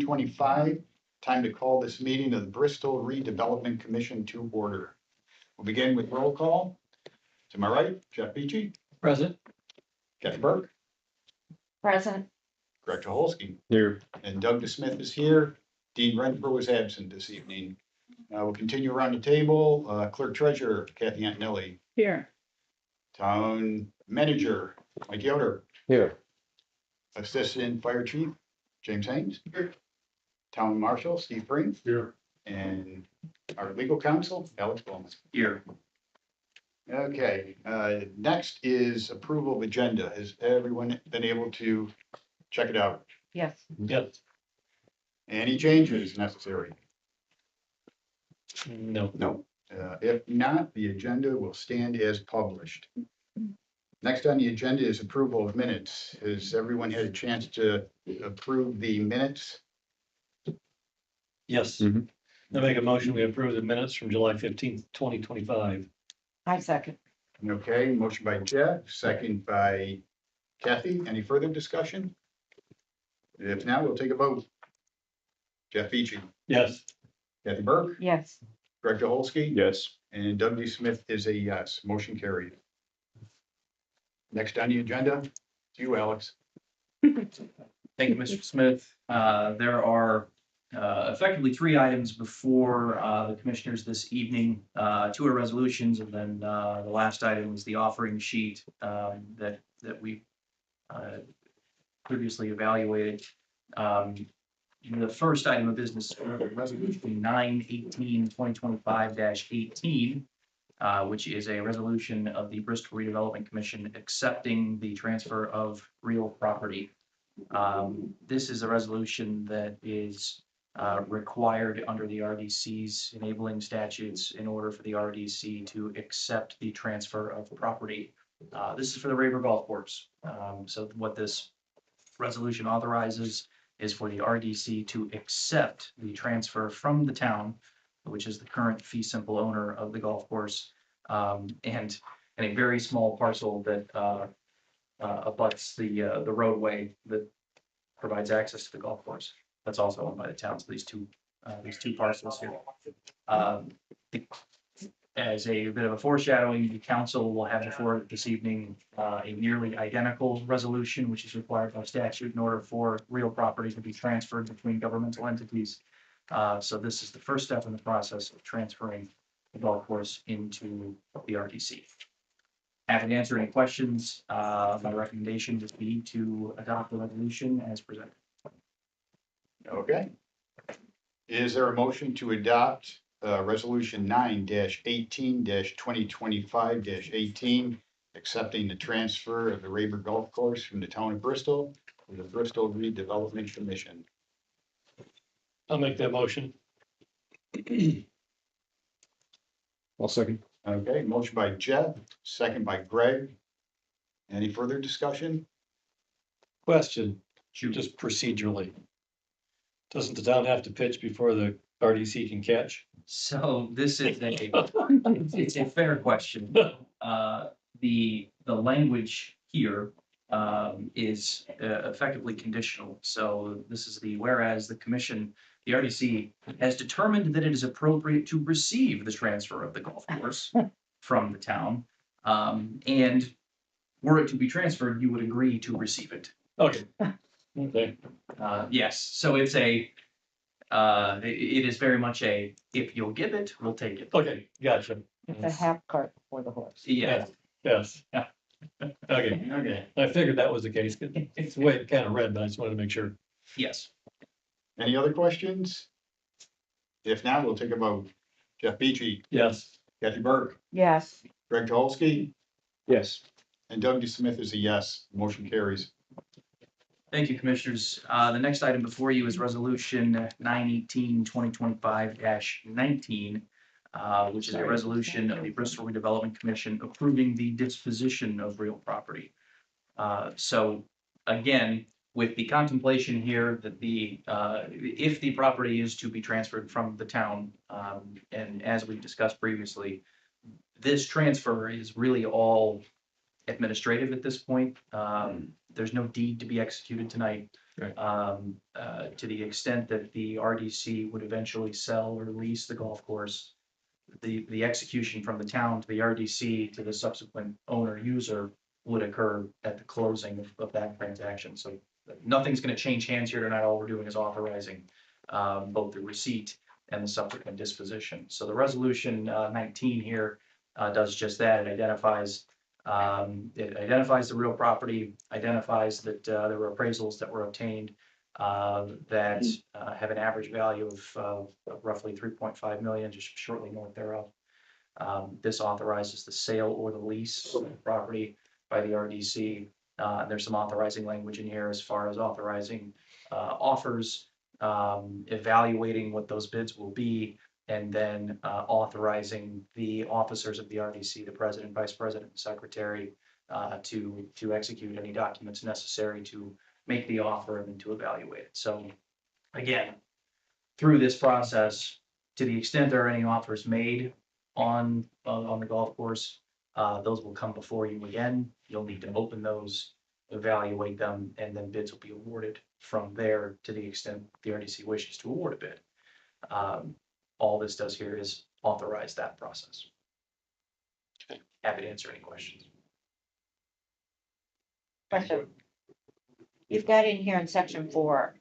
2025. Time to call this meeting of the Bristol Redevelopment Commission to order. We'll begin with roll call. To my right, Jeff Beachy. Present. Kathy Burke. Present. Greg Tuholsky. Here. And Doug Smith is here. Dean Renfro is absent this evening. We'll continue around the table. Clerk Treasurer Kathy Antonelli. Here. Town Manager Mike Yoder. Here. Assistant Fire Chief James Haynes. Here. Town Marshal Steve Pring. Here. And our legal counsel Alex Bowman. Here. Okay, next is approval of agenda. Has everyone been able to check it out? Yes. Yes. Any changes necessary? No. No. If not, the agenda will stand as published. Next on the agenda is approval of minutes. Has everyone had a chance to approve the minutes? Yes. I make a motion, we approve the minutes from July 15th, 2025. I second. Okay, motion by Jeff, second by Kathy. Any further discussion? If not, we'll take a vote. Jeff Beachy, Yes. Kathy Burke, Yes. Greg Tuholsky. Yes. And Doug D. Smith is a yes. Motion carried. Next on the agenda, to you, Alex. Thank you, Mr. Smith. There are effectively three items before the commissioners this evening. Two are resolutions, and then the last item is the offering sheet that we previously evaluated. The first item of business is Resolution 9/18/2025-18, which is a resolution of the Bristol Redevelopment Commission accepting the transfer of real property. This is a resolution that is required under the RDC's enabling statutes in order for the RDC to accept the transfer of property. This is for the Raber Golf Course. So what this resolution authorizes is for the RDC to accept the transfer from the town, which is the current fee simple owner of the golf course, and a very small parcel that abuts the roadway that provides access to the golf course. That's also owned by the town. So these two parcels here. As a bit of a foreshadowing, the council will have before it this evening a nearly identical resolution, which is required by statute in order for real property to be transferred between governmental entities. So this is the first step in the process of transferring the golf course into the RDC. Happy to answer any questions. My recommendation would be to adopt the resolution as presented. Okay. Is there a motion to adopt Resolution 9-18-2025-18, accepting the transfer of the Raber Golf Course from the town of Bristol to the Bristol Redevelopment Commission? I'll make that motion. I'll second. Okay, motion by Jeff, second by Greg. Any further discussion? Question, just procedurally. Doesn't the town have to pitch before the RDC can catch? So this is it's a fair question. The language here is effectively conditional. So this is the whereas the commission, the RDC has determined that it is appropriate to receive the transfer of the golf course from the town. And were it to be transferred, you would agree to receive it. Okay. Okay. Yes, so it's it is very much a, if you'll give it, we'll take it. Okay, gotcha. It's a half cart before the horse. Yeah. Yes. Yeah. Okay. Okay. I figured that was the case. It's the way it kind of read, but I just wanted to make sure. Yes. Any other questions? If not, we'll take a vote. Jeff Beachy, Yes. Kathy Burke, Yes. Greg Tuholsky, Yes. and Doug D. Smith is a yes. Motion carries. Thank you, Commissioners. The next item before you is Resolution 9/18/2025-19, which is a resolution of the Bristol Redevelopment Commission approving the disposition of real property. So again, with the contemplation here that if the property is to be transferred from the town, and as we discussed previously, this transfer is really all administrative at this point. There's no deed to be executed tonight. Right. To the extent that the RDC would eventually sell or lease the golf course, the execution from the town to the RDC to the subsequent owner user would occur at the closing of that transaction. So nothing's gonna change hands here tonight. All we're doing is authorizing both the receipt and the subsequent disposition. So the resolution 19 here does just that. It identifies the real property, identifies that there were appraisals that were obtained that have an average value of roughly 3.5 million, just shortly north thereof. This authorizes the sale or the lease of the property by the RDC. There's some authorizing language in here as far as authorizing offers, evaluating what those bids will be, and then authorizing the officers of the RDC, the president, vice president, and secretary, to execute any documents necessary to make the offer and then to evaluate it. So again, through this process, to the extent there are any offers made on the golf course, those will come before you again. You'll need to open those, evaluate them, and then bids will be awarded from there to the extent the RDC wishes to award a bid. All this does here is authorize that process. Okay. Happy to answer any questions. Question. You've got in here in section 4,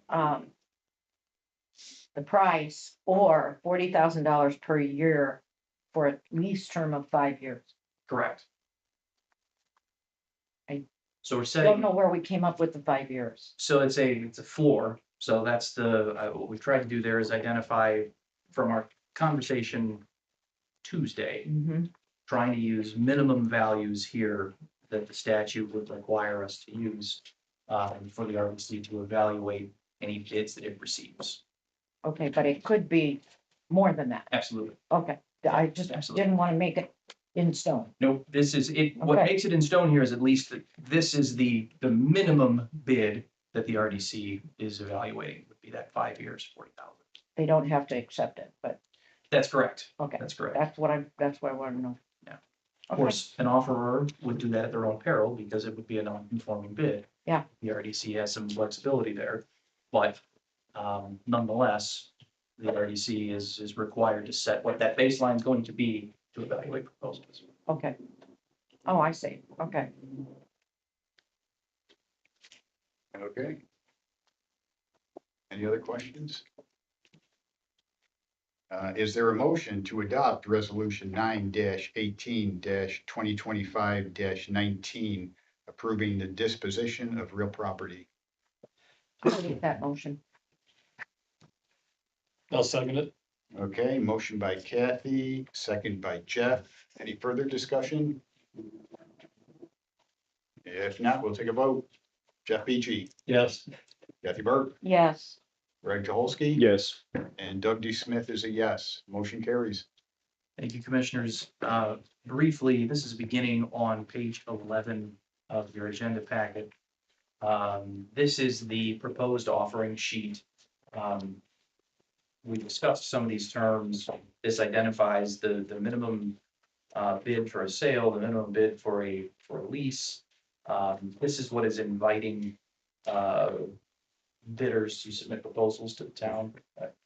the price or $40,000 per year for a lease term of 5 years. Correct. I So we're I setting. don't know where we came up with the 5 years. So it's a floor. So that's what we've tried to do there is identify from our conversation Tuesday, Mm-hmm. trying to use minimum values here that the statute would require us to use for the RDC to evaluate any bids that it receives. Okay, but it could be more than that. Absolutely. Okay, I just Absolutely. didn't want to make it in stone. Nope, this is it. What Okay. makes it in stone here is at least that this is the minimum bid that the RDC is evaluating would be that 5 years, 40,000. They don't have to accept it, but That's correct. okay, That's correct. that's what I want to know. Yeah. Okay. Of course, an offerer would do that at their own peril because it would be a non-conforming bid. Yeah. The RDC has some flexibility there, but nonetheless, the RDC is required to set what that baseline is going to be to evaluate proposals. Okay. Oh, I see. Okay. Okay. Any other questions? Is there a motion to adopt resolution 9-18-2025-19 approving the disposition of real property? I'll make that motion. I'll second it. Okay, motion by Kathy, second by Jeff. Any further discussion? If not, we'll take a vote. Jeff Beachy, Yes. Kathy Burke, Yes. Greg Jaholski. Yes. And Doug D. Smith is a yes. Motion carries. Thank you, Commissioners. Briefly, this is beginning on page 11 of your agenda packet. This is the proposed offering sheet. We discussed some of these terms. This identifies the minimum bid for a sale, the minimum bid for a lease. This is what is inviting bidders to submit proposals to the town,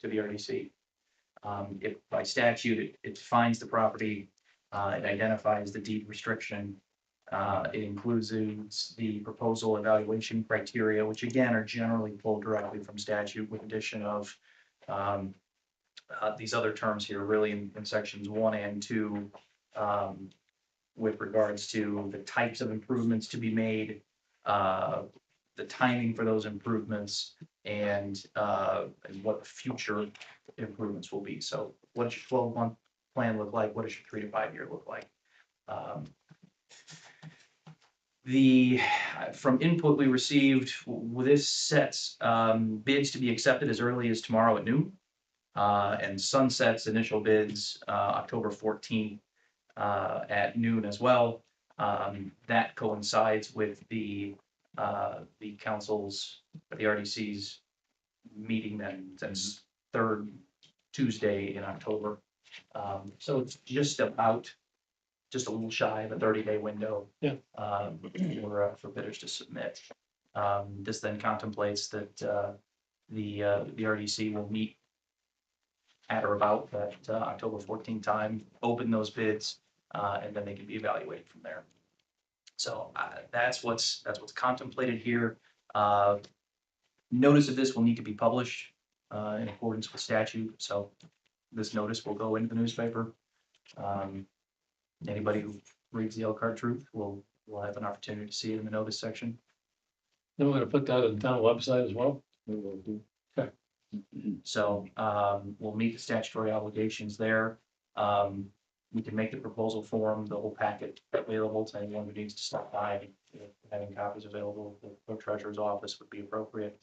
to the RDC. If by statute, it defines the property, it identifies the deed restriction. It includes the proposal evaluation criteria, which again are generally pulled directly from statute with addition of these other terms here really in sections 1 and 2 with regards to the types of improvements to be made, the timing for those improvements, and what the future improvements will be. So what does your 12-month plan look like? What does your 3 to 5 year look like? From input we received, this sets bids to be accepted as early as tomorrow at noon, and sunsets initial bids October 14th at noon as well. That coincides with the council's, the RDC's meeting that's third Tuesday in October. So it's just a little shy of a 30-day window. Yeah. For bidders to submit. This then contemplates that the RDC will meet at or about that October 14th time, open those bids, and then they can be evaluated from there. So that's what's contemplated here. Notice of this will need to be published in accordance with statute. So this notice will go into the newspaper. Anybody who reads the Elkhart Truth will have an opportunity to see it in the notice section. Then we're gonna put that on the town website as well. So we'll meet the statutory obligations there. We can make the proposal form, the whole packet available to anyone who needs to stop by. Having copies available, the clerk treasurer's office would be appropriate.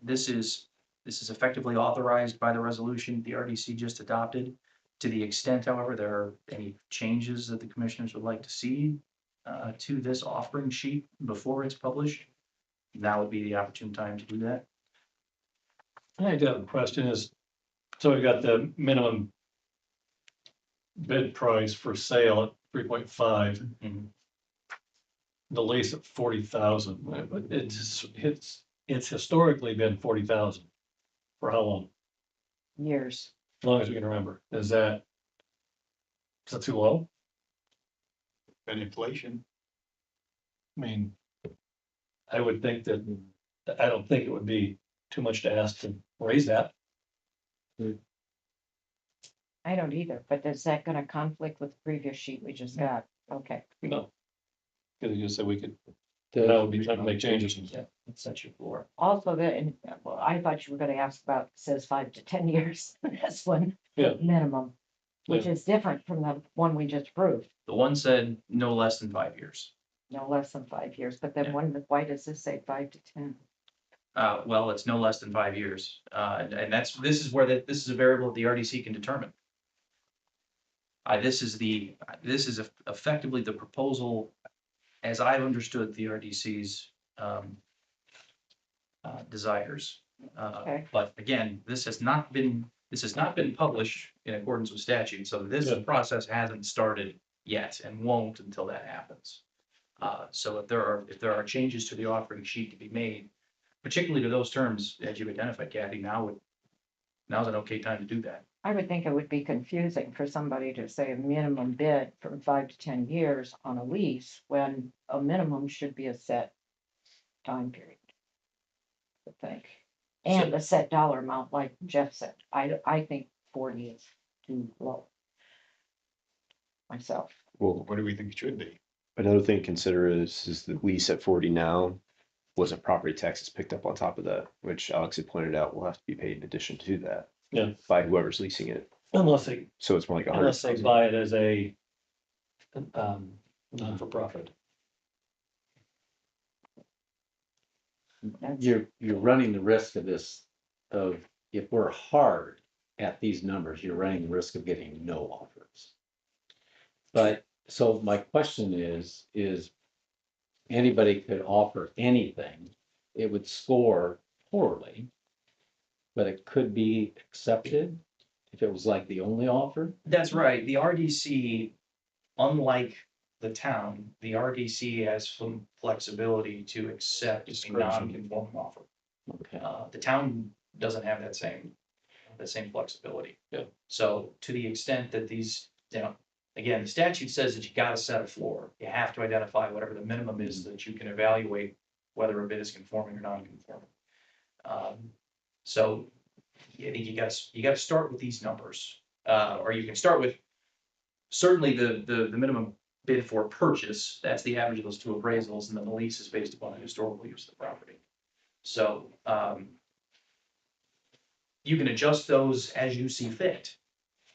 This is effectively authorized by the resolution the RDC just adopted. To the extent, however, there are any changes that the commissioners would like to see to this offering sheet before it's published, now would be the opportune time to do that. I do have a question is, so we got the minimum bid price for sale at 3.5, the lease at 40,000, but it's historically been 40,000. For how long? Years. As long as we can remember. Is that too low? And inflation. I mean, I would think that, I don't think it would be too much to ask to raise that. I don't either, but is that gonna conflict with the previous sheet we just got? Okay. No. Because you just said we could, that would be trying to make changes. Yeah, let's set your floor. Also, well, I thought you were gonna ask about, says 5 to 10 years, this one. Yeah. Minimum, which Yeah. is different from the one we just approved, The one said no less than 5 years. no less than 5 years, but Yeah. then why does this say 5 to 10? Well, it's no less than 5 years, and this is this is a variable that the RDC can determine. This is effectively the proposal, as I've understood the RDC's desires. Okay. But again, this has not been published in accordance with statute, so this Yeah. process hasn't started yet and won't until that happens. So if there are changes to the offering sheet to be made, particularly to those terms, as you identified, Kathy, now's an okay time to do that. I would think it would be confusing for somebody to say a minimum bid from 5 to 10 years on a lease when a minimum should be a set time period. I think, and a set dollar amount, like Jeff said. I think 40 is too low. Myself. Well, What do we think it should be? another thing to consider is the lease at 40 now wasn't property taxes picked up on top of that, which Alex had pointed out will have to be paid in addition to that. Yeah. By whoever's leasing it. Unless they So it's more like Unless they 100,000. buy it as a non-for-profit. That's- You're running the risk of this, of if we're hard at these numbers, you're running the risk of getting no offers. But, so my question is anybody could offer anything, it would score poorly, but it could be accepted if it was like the only offer? That's right. The RDC, unlike the town, the RDC has some flexibility to accept a Discretion. non-conforming offer. Okay, The town doesn't have that same flexibility. Yeah. So to the extent that these, again, the statute says that you gotta set a floor. You have to identify whatever the minimum is that you can evaluate whether a bid is conforming or non-conforming. So I think you gotta start with these numbers, or you can start with certainly the minimum bid for purchase. That's the average of those two appraisals, and then the lease is based upon the historical use of the property. So you can adjust those as you see fit.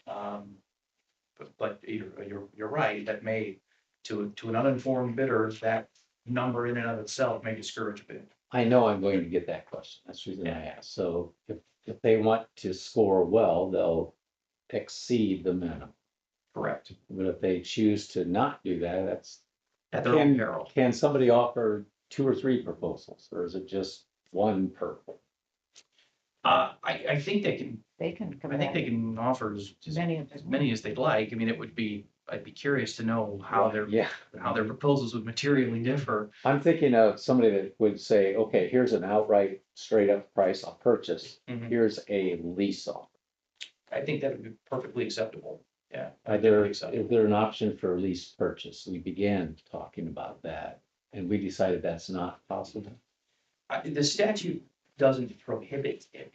But you're right, that may, to an uninformed bidder, that number in and of itself may discourage a bid. I know I'm going to get that question, that's the reason I asked, so if they want to score well, they'll exceed the minimum. Correct. But if they choose to not do that, that's. At their own peril. Can somebody offer 2 or 3 proposals, or is it just one per? I think they can, They can come I think they back can offer as many of as them. many as they'd like. I mean, it would be, I'd be curious to know how Yeah, their proposals would materially differ. I'm thinking of somebody that would say, okay, here's an outright, straight up price I'll purchase. Mhm. Here's a lease offer. I think that would be perfectly acceptable. Yeah. Is there an option for lease purchase? We began talking about that and we decided that's not possible. The statute doesn't prohibit it.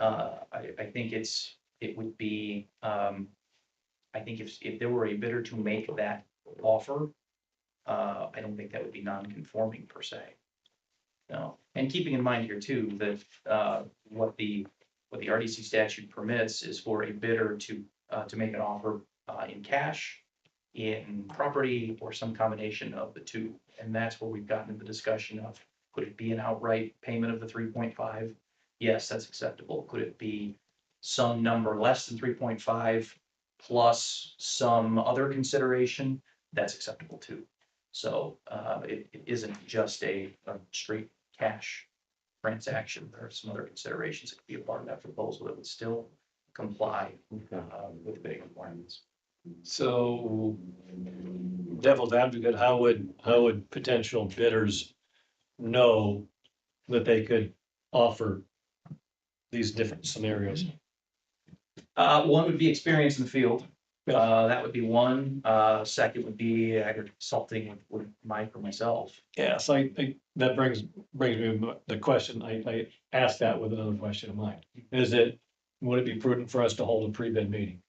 I think it would be, I think if there were a bidder to make that offer, I don't think that would be non-conforming per se. No, and keeping in mind here too, that, what the RDC statute permits is for a bidder to make an offer, in cash, in property, or some combination of the two. And that's where we've gotten into the discussion of, could it be an outright payment of the 3.5? Yes, that's acceptable. Could it be some number less than 3.5 plus some other consideration? That's acceptable too. So, it isn't just a straight cash transaction. There are some other considerations that could be a part of that proposal that would still comply, with the bidding requirements. So devil's advocate, how would potential bidders know that they could offer these different scenarios? One would be experience in the field. That would be one. Second would be either consulting with Mike or myself. Yes, that brings me to the question, I asked that with another question of mine. Would it be prudent for us to hold a pre-bid meeting?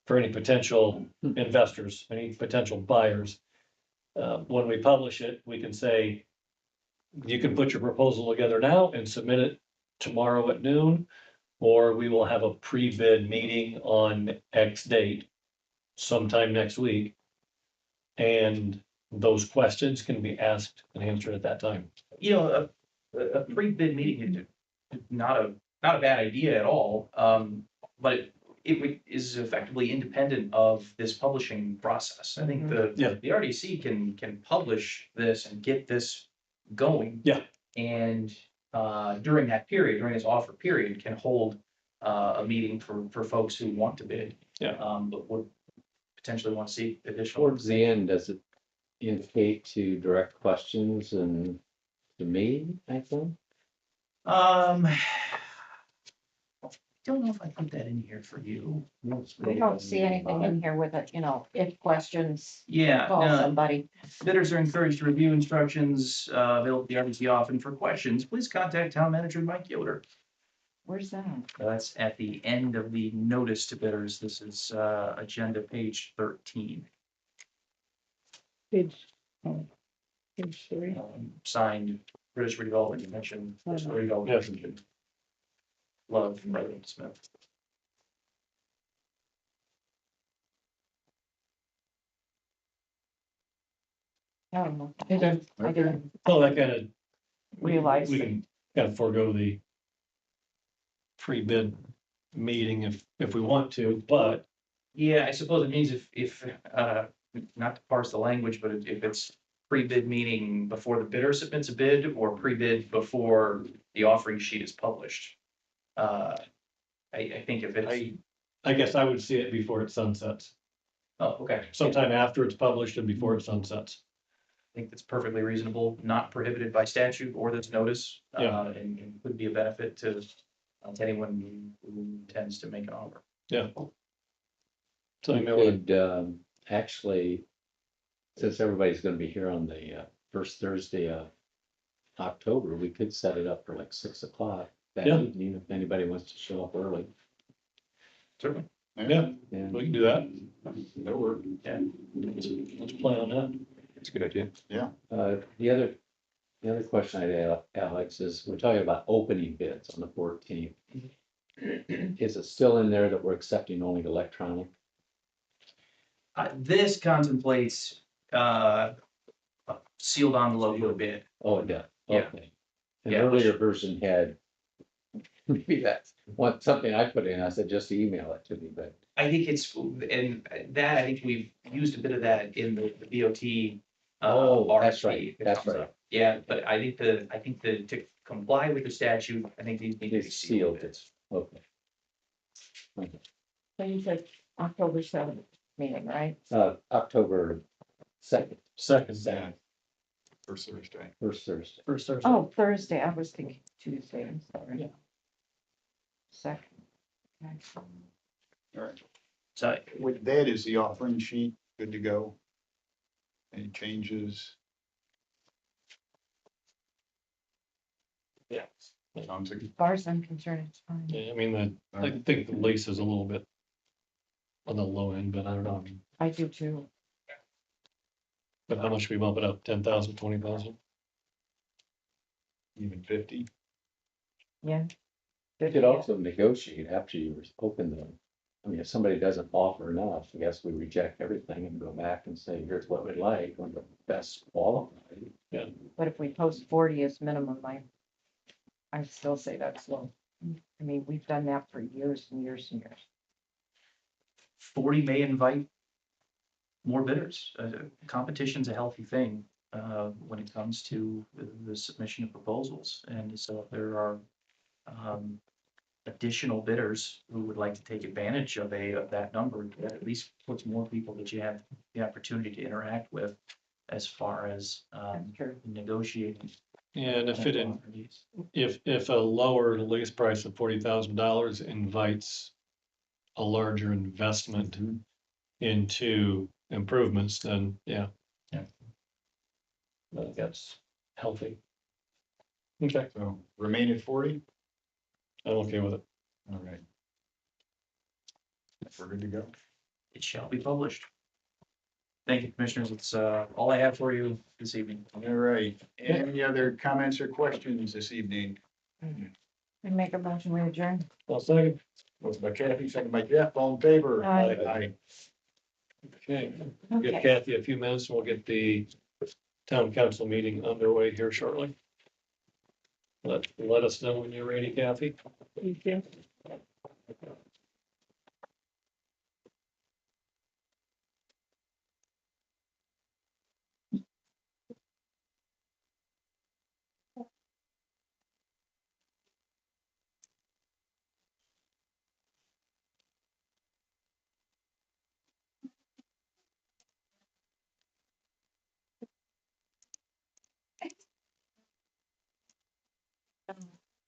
For any potential investors, any potential buyers? When we publish it, we can say, you can put your proposal together now and submit it tomorrow at noon. Or we will have a pre-bid meeting on X date sometime next week. And those questions can be asked and answered at that time. You know, a pre-bid meeting is not a bad idea at all. But it is effectively independent of this publishing process. I think the RDC can publish this and get this going. Yeah. And during that period, during this offer period, can hold a meeting for folks who want to bid. Yeah. But would potentially want to see additional. Towards the end, does it indicate to direct questions and to me, I think? Don't know if I put that in here for you. I don't see anything in here with it, if questions, Yeah. call somebody. Bidders are encouraged to review instructions available at the RDC often. For questions, please contact Town Manager Mike Yoder. Where's that? That's at the end of the notice to bidders. This is agenda page 13. Page 3. Signed British Redevelopment Commission. British Redevelopment Commission. Love, President Smith. I don't know. Okay. I didn't So that kind of. realize. We can kind of forego the pre-bid meeting if we want to, but Yeah, I suppose it means if not to parse the language, but if it's pre-bid meeting before the bidder submits a bid or pre-bid before the offering sheet is published. I think if it's, I guess I would see it before it sunsets. oh, okay. Sometime after it's published and before it sunsets. I think that's perfectly reasonable, not prohibited by statute or this notice. Yeah. And could be a benefit to anyone who intends to make an offer. Yeah. So We could, actually, since everybody's gonna be here on the first Thursday of October, we could set it up for like 6 o'clock that Yeah. evening if anybody wants to show up early. Certainly. yeah, Yeah. we can do that. That'll work. Yeah. Let's plan on that. It's a good idea. The other question I had, Alex, is we're talking about opening bids on the 14th. Is it still in there that we're accepting only electronic? This contemplates sealed envelope bid. Oh, it does, Yeah. okay. An Yeah, earlier version had, maybe that's something I put in, I said just email it to me, but. I think it's, and that, I think we've used a bit of that in the DOT. Oh, that's RFP right, that that's comes right. up. Yeah, but I think to comply with the statute, I think these need to be It's sealed sealed, bids. okay. So you said October 7th. meeting, right? October second, Second, First Thursday. first Thursday. first Thursday. Oh, Thursday, I was thinking Tuesday, I'm sorry. Yeah. Second. Okay. All right. So With that, is the offering sheet good to go? Any changes? Yeah. Sounds like, As far as I'm concerned, it's fine. Yeah, I mean, I think the lease is a little bit on the low end, but I don't know. I do too. But how much we bump it up? 10,000, 20,000? even 50. Yeah. You could also negotiate after you open them. I mean, if somebody doesn't offer enough, I guess we reject everything and go back and say, here's what we'd like, or the best qualified. But if we post 40 as minimum, I still say that's low. I mean, we've done that for years and years and years. 40 may invite more bidders. Competition's a healthy thing when it comes to the submission of proposals. And so if there are additional bidders who would like to take advantage of that number, that at least puts more people that you have the opportunity to interact with as far as That's true. negotiating. And if it, properties. if a lower lease price of $40,000 invites a larger investment into improvements, then yeah. Yeah. I think that's healthy. Okay, So remain at 40? I'm okay with it. All right. We're good to go. It shall be published. Thank you, commissioners. It's all I have for you this evening. All right. Any other comments or questions this evening? I make a motion, we adjourn. Well, second. Motion by Kathy, second by Jeff, all in favor? Aye. Aye. Okay, give Okay. Kathy a few minutes, and we'll get the town council meeting underway here shortly. Let us know when you're ready, Kathy. Thank you.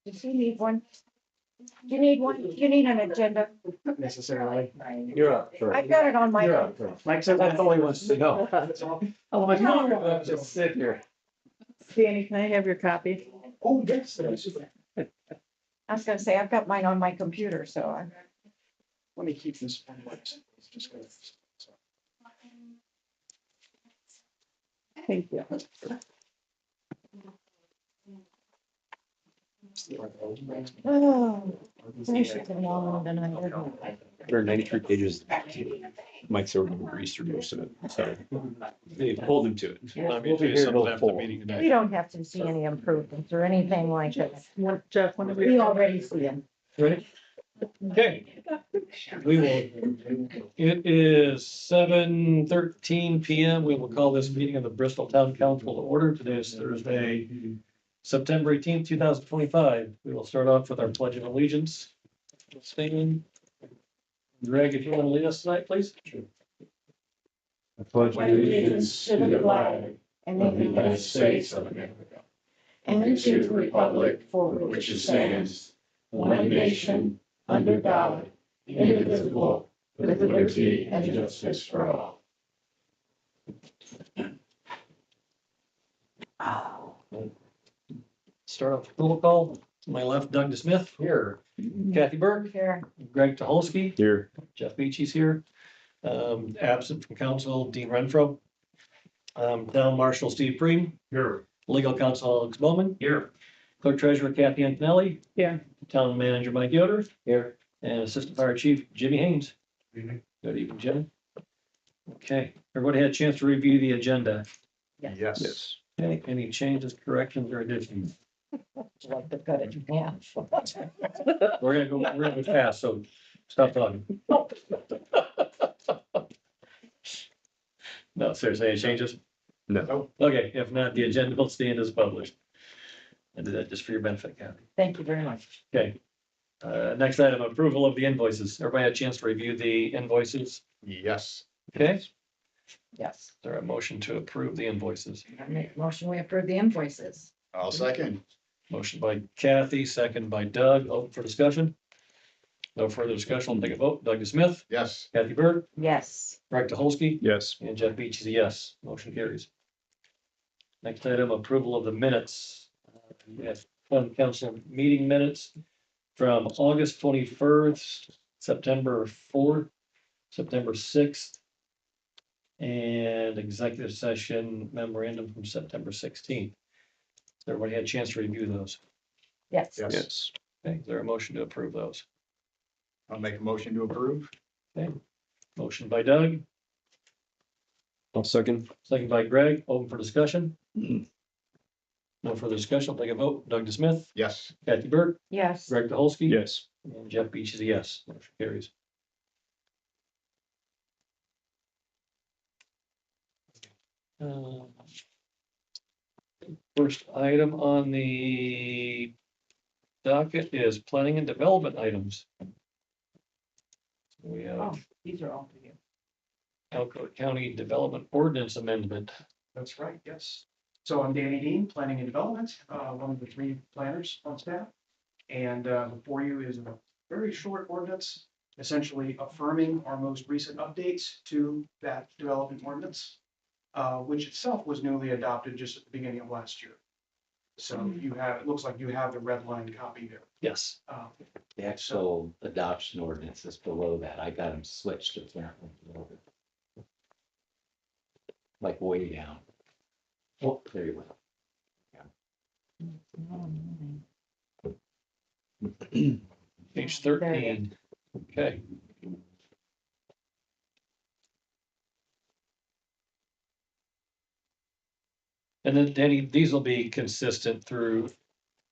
Does he need one? You need one, you need an agenda? Necessarily. You're up I've got it on my. Mike says that's all he wants to know. Oh, my God, just sit here. Danny, can I have your copy? Oh, yes. I was gonna say, I've got mine on my computer, so I. Let me keep this one. Just gonna. Thank you. Oh, finish it tomorrow, then I did. There are 93 pages back to you. Mike's already agrees through most of it, so hold him to it. Let me We'll be do here something till after the 4. meeting We today. don't have to see any improvements or anything like that. Jeff, when are We already see them. Ready? Okay. We will, it is 7:13 PM. We will call this meeting of the Bristol Town Council to order. Today is Thursday, September 18th, 2025. We will start off with our pledge of allegiance. Stand. Greg, if you want to lead us tonight, please. I pledge allegiance to the flag and the United States of America, and to the republic for which it stands, one nation, under God, indivisible, with liberty and justice for all. Start off with roll call. To my left, Doug DeSmith. Here. Kathy Burke. Here, Greg Tuholski. Here, Jeff Beachy's here. Absent from council, Dean Renfro. Town Marshal Steve Preem. Here. Legal counsel Alex Bowman. Here, Clerk Treasurer Kathy Antonelli. Here. Town Manager Mike Yoder. Here. And Assistant Fire Chief Jimmy Haynes. Good evening, Jim. Okay, everybody had a chance to review the agenda. Yes. yes. Okay, any changes, corrections, or additions? like to cut it in half. We're gonna go fast, so stop talking. No, seriously, any changes? No. Okay, if not, the agenda will stand as published. I did that just for your benefit, Kathy. Thank you very much. Okay. Next item, approval of the invoices. Everybody had a chance to review the invoices? Yes. Okay, is Yes. there a motion to approve the invoices? I make a motion, we approve the invoices. I'll second. Motion by Kathy, second by Doug, open for discussion. No further discussion, I'll take a vote. Doug Smith, Yes, Kathy Burke, Yes. Greg Dolsky, Yes. and Jeff Beach is a yes. Motion carries. Next item, approval of the minutes. We have fund council meeting minutes from August 21st, September 4th, September 6th, and executive session memorandum from September 16th. Everybody had a chance to review those. Yes. yes. Yes. Okay, is there a motion to approve those? I'll make a motion to approve. Okay, motion by Doug, I'll second. second by Greg, open for discussion. No further discussion, I'll take a vote. Doug Smith, Yes, Kathy Burke, Yes. Greg Dolsky. Yes. And Jeff Beach is a yes. Motion carries. First item on the docket is planning and development items. We Oh, have these are all for you. Elkhart County Development Ordinance Amendment. That's right, yes. So I'm Danny Dean, Planning and Development, one of the three planners on staff. And before you is a very short ordinance, essentially affirming our most recent updates to that development ordinance, which itself was newly adopted just at the beginning of last year. So you have, it looks like you have the red line copy there. Yes. The actual adoption ordinance is below that. I got them switched apparently. Like way down. Oh, there you went. Page 13. Okay. And then Danny, these will be consistent through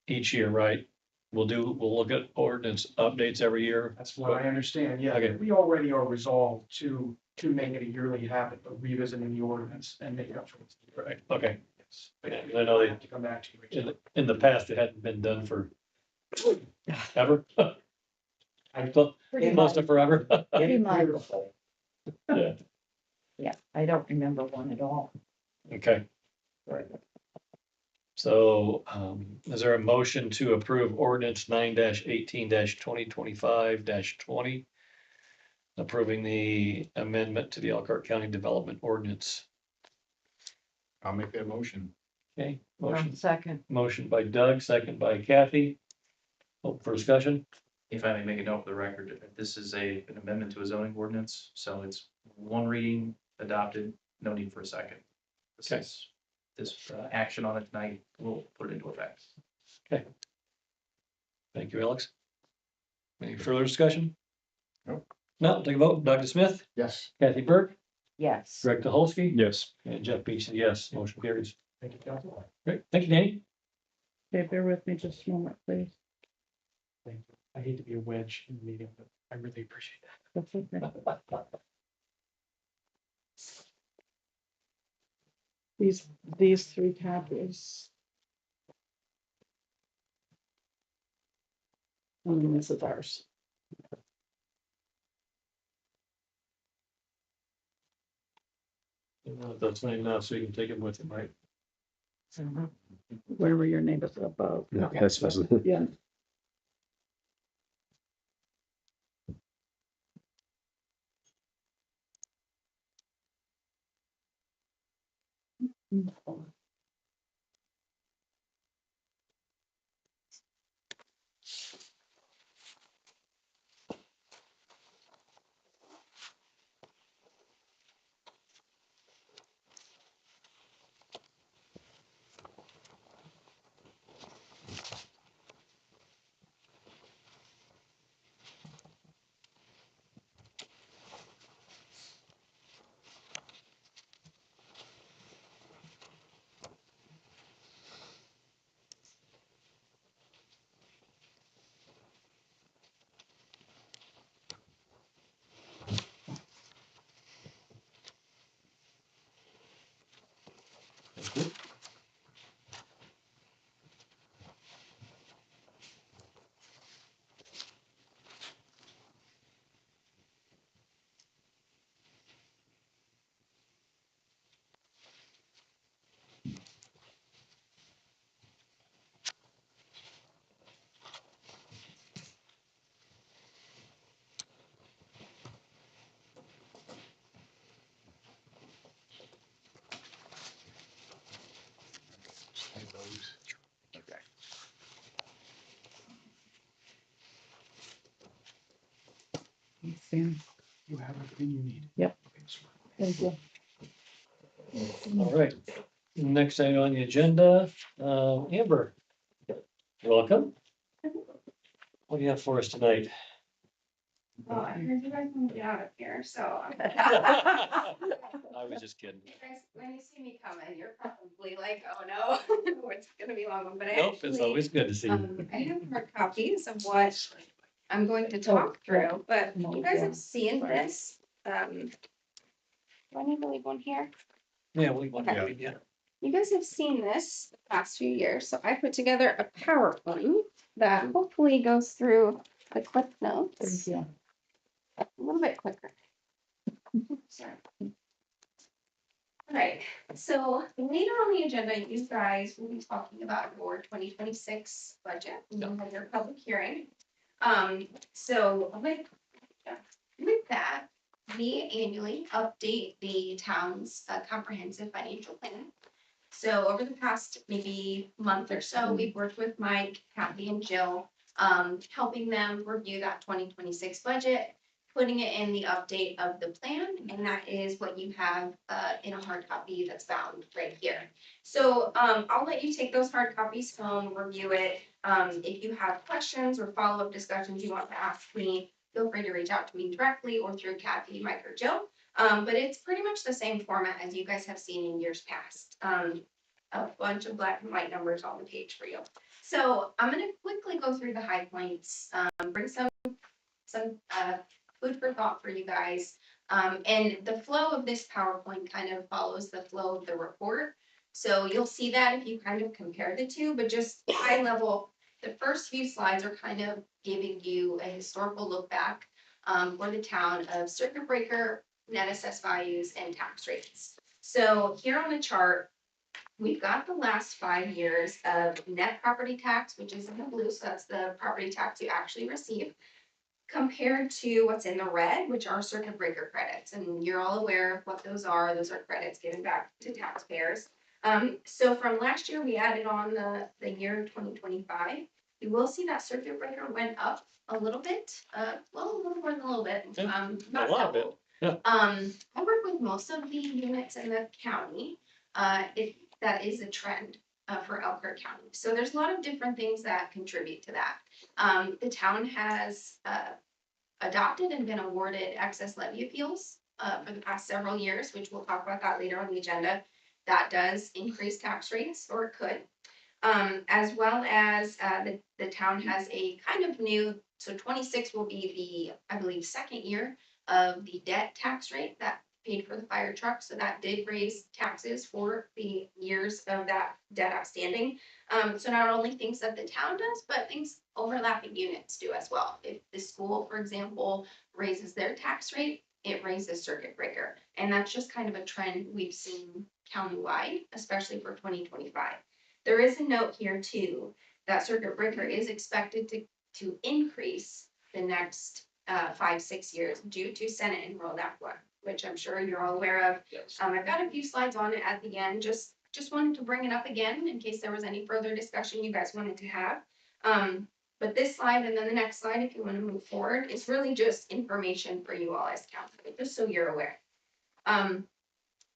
each year, right? We'll look at ordinance updates every year. That's what I understand, yeah. Okay. We already are resolved to make it a yearly habit of revisiting the ordinance and making up for it. Right, okay. Yes. I know they, have to come back to you. in the past, it hadn't been done for ever. I Close Pretty to much. forever. Pretty much. Yeah, Yeah, I don't remember one at all. okay. So, is there a motion to approve ordinance 9-18-2025-20? Approving the amendment to the Elkhart County Development Ordinance. I'll make that motion. Okay, Second. motion by Doug, second by Kathy. Open for discussion. If I may make a note for the record, this is an amendment to a zoning ordinance, so it's one reading adopted, no need for a second. Okay. This action on it tonight will put it into effect. Thank you, Alex. Any further discussion? Nope. No, take a vote. Doug Smith, Yes, Kathy Burke, Yes. Greg Dolsky, Yes. and Jeff Beach, yes, motion carries. Thank you, Council. Great, thank you, Danny. Okay, bear with me just a moment, please. Thank you. I hate to be a wedge in the meeting, but I really appreciate that. That's okay. These three copies. And this is ours. That's fine now, so you can take him with him, right? Wherever your name is above. Okay, that's fast. Yeah. Sam, You have everything you need. Yep. Okay, sweet. thank you. All right, next item on the agenda, Amber. Welcome. What do you have for us tonight? Well, I heard you guys want to get out of here, so. I was just kidding. You guys, when you see me coming, you're probably like, oh no, it's gonna be a long one, but I Nope, it's actually, always good to see you. I have hard copies of what I'm going to talk through, but you guys have seen this. Do I need to leave one here? Yeah, we want Okay. to, yeah. You guys have seen this the past few years, so I put together a PowerPoint that hopefully goes through the clip notes Thank you. a little bit quicker. Sorry. All right, so later on the agenda, you guys will be talking about your 2026 budget. You'll have your public hearing. So with that, we annually update the town's comprehensive financial plan. So over the past maybe month or so, we've worked with Mike, Kathy, and Jill, helping them review that 2026 budget, putting it in the update of the plan, and that is what you have in a hard copy that's bound right here. So I'll let you take those hard copies home, review it. If you have questions or follow-up discussions you want to ask me, feel free to reach out to me directly or through Kathy, Mike, or Jill. But it's pretty much the same format as you guys have seen in years past. A bunch of black and white numbers on the page for you. So I'm gonna quickly go through the high points, bring some food for thought for you guys. And the flow of this PowerPoint kind of follows the flow of the report. So you'll see that if you kind of compare the two, but just high level, the first few slides are kind of giving you a historical look back for the town of circuit breaker, net assessed values, and tax rates. So here on the chart, we've got the last 5 years of net property tax, which is in the blue, so that's the property tax you actually receive, compared to what's in the red, which are circuit breaker credits. And you're all aware of what those are. Those are credits given back to taxpayers. So from last year, we added on the year 2025. You will see that circuit breaker went up a little bit, well, a little more than a little bit. A lot of it. Yeah. I work with most of the units in the county. That is a trend for Elkhart County. So there's a lot of different things that contribute to that. The town has adopted and been awarded excess levy appeals for the past several years, which we'll talk about that later on the agenda. That does increase tax rates, or it could. As well as the town has a kind of new, so 26 will be the, I believe, second year of the debt tax rate that paid for the fire truck. So that did raise taxes for the years of that debt outstanding. So not only things that the town does, but things overlapping units do as well. If the school, for example, raises their tax rate, it raises circuit breaker. And that's just kind of a trend we've seen countywide, especially for 2025. There is a note here too, that circuit breaker is expected to increase the next 5-6 years due to Senate Enrolled Act 1, which I'm sure you're all aware of. Yes. I've got a few slides on it at the end, just wanted to bring it up again in case there was any further discussion you guys wanted to have. But this slide and then the next slide, if you want to move forward, is really just information for you all as council, just so you're aware.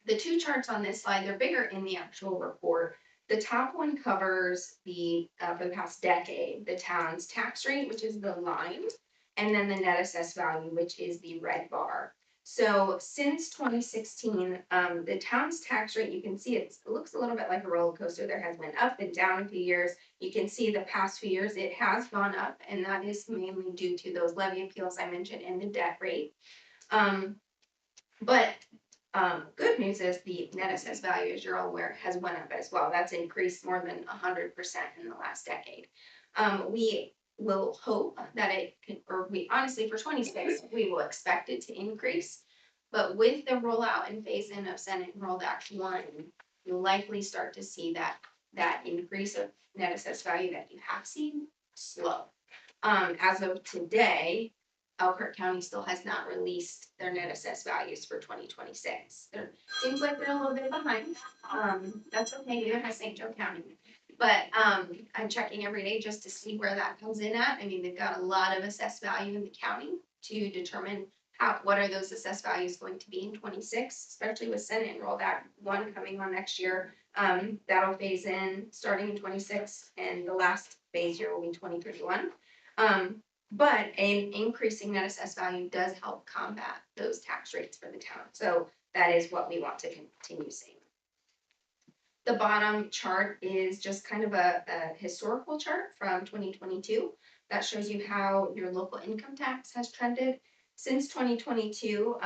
The two charts on this slide, they're bigger in the actual report. The top one covers the, for the past decade, the town's tax rate, which is the line, and then the net assessed value, which is the red bar. So since 2016, the town's tax rate, you can see it looks a little bit like a roller coaster. There has been up and down a few years. You can see the past few years, it has gone up, and that is mainly due to those levy appeals I mentioned and the debt rate. But good news is the net assessed value, as you're all aware, has went up as well. That's increased more than 100% in the last decade. We will hope that it can, or we honestly for 26, we will expect it to increase. But with the rollout and phase in of Senate Enrolled Act 1, you'll likely start to see that increase of net assessed value that you have seen slow. As of today, Elkhart County still has not released their net assessed values for 2026. It seems like they're a little bit behind. That's okay, neither has St. Joe County. But I'm checking every day just to see where that comes in at. I mean, they've got a lot of assessed value in the county. to determine what are those assessed values going to be in 26, especially with Senate Enrolled Act 1 coming on next year. That'll phase in starting in 26, and the last phase year will be 2031. But an increasing net assessed value does help combat those tax rates for the town. So that is what we want to continue seeing. The bottom chart is just kind of a historical chart from 2022 that shows you how your local income tax has trended. Since 2022,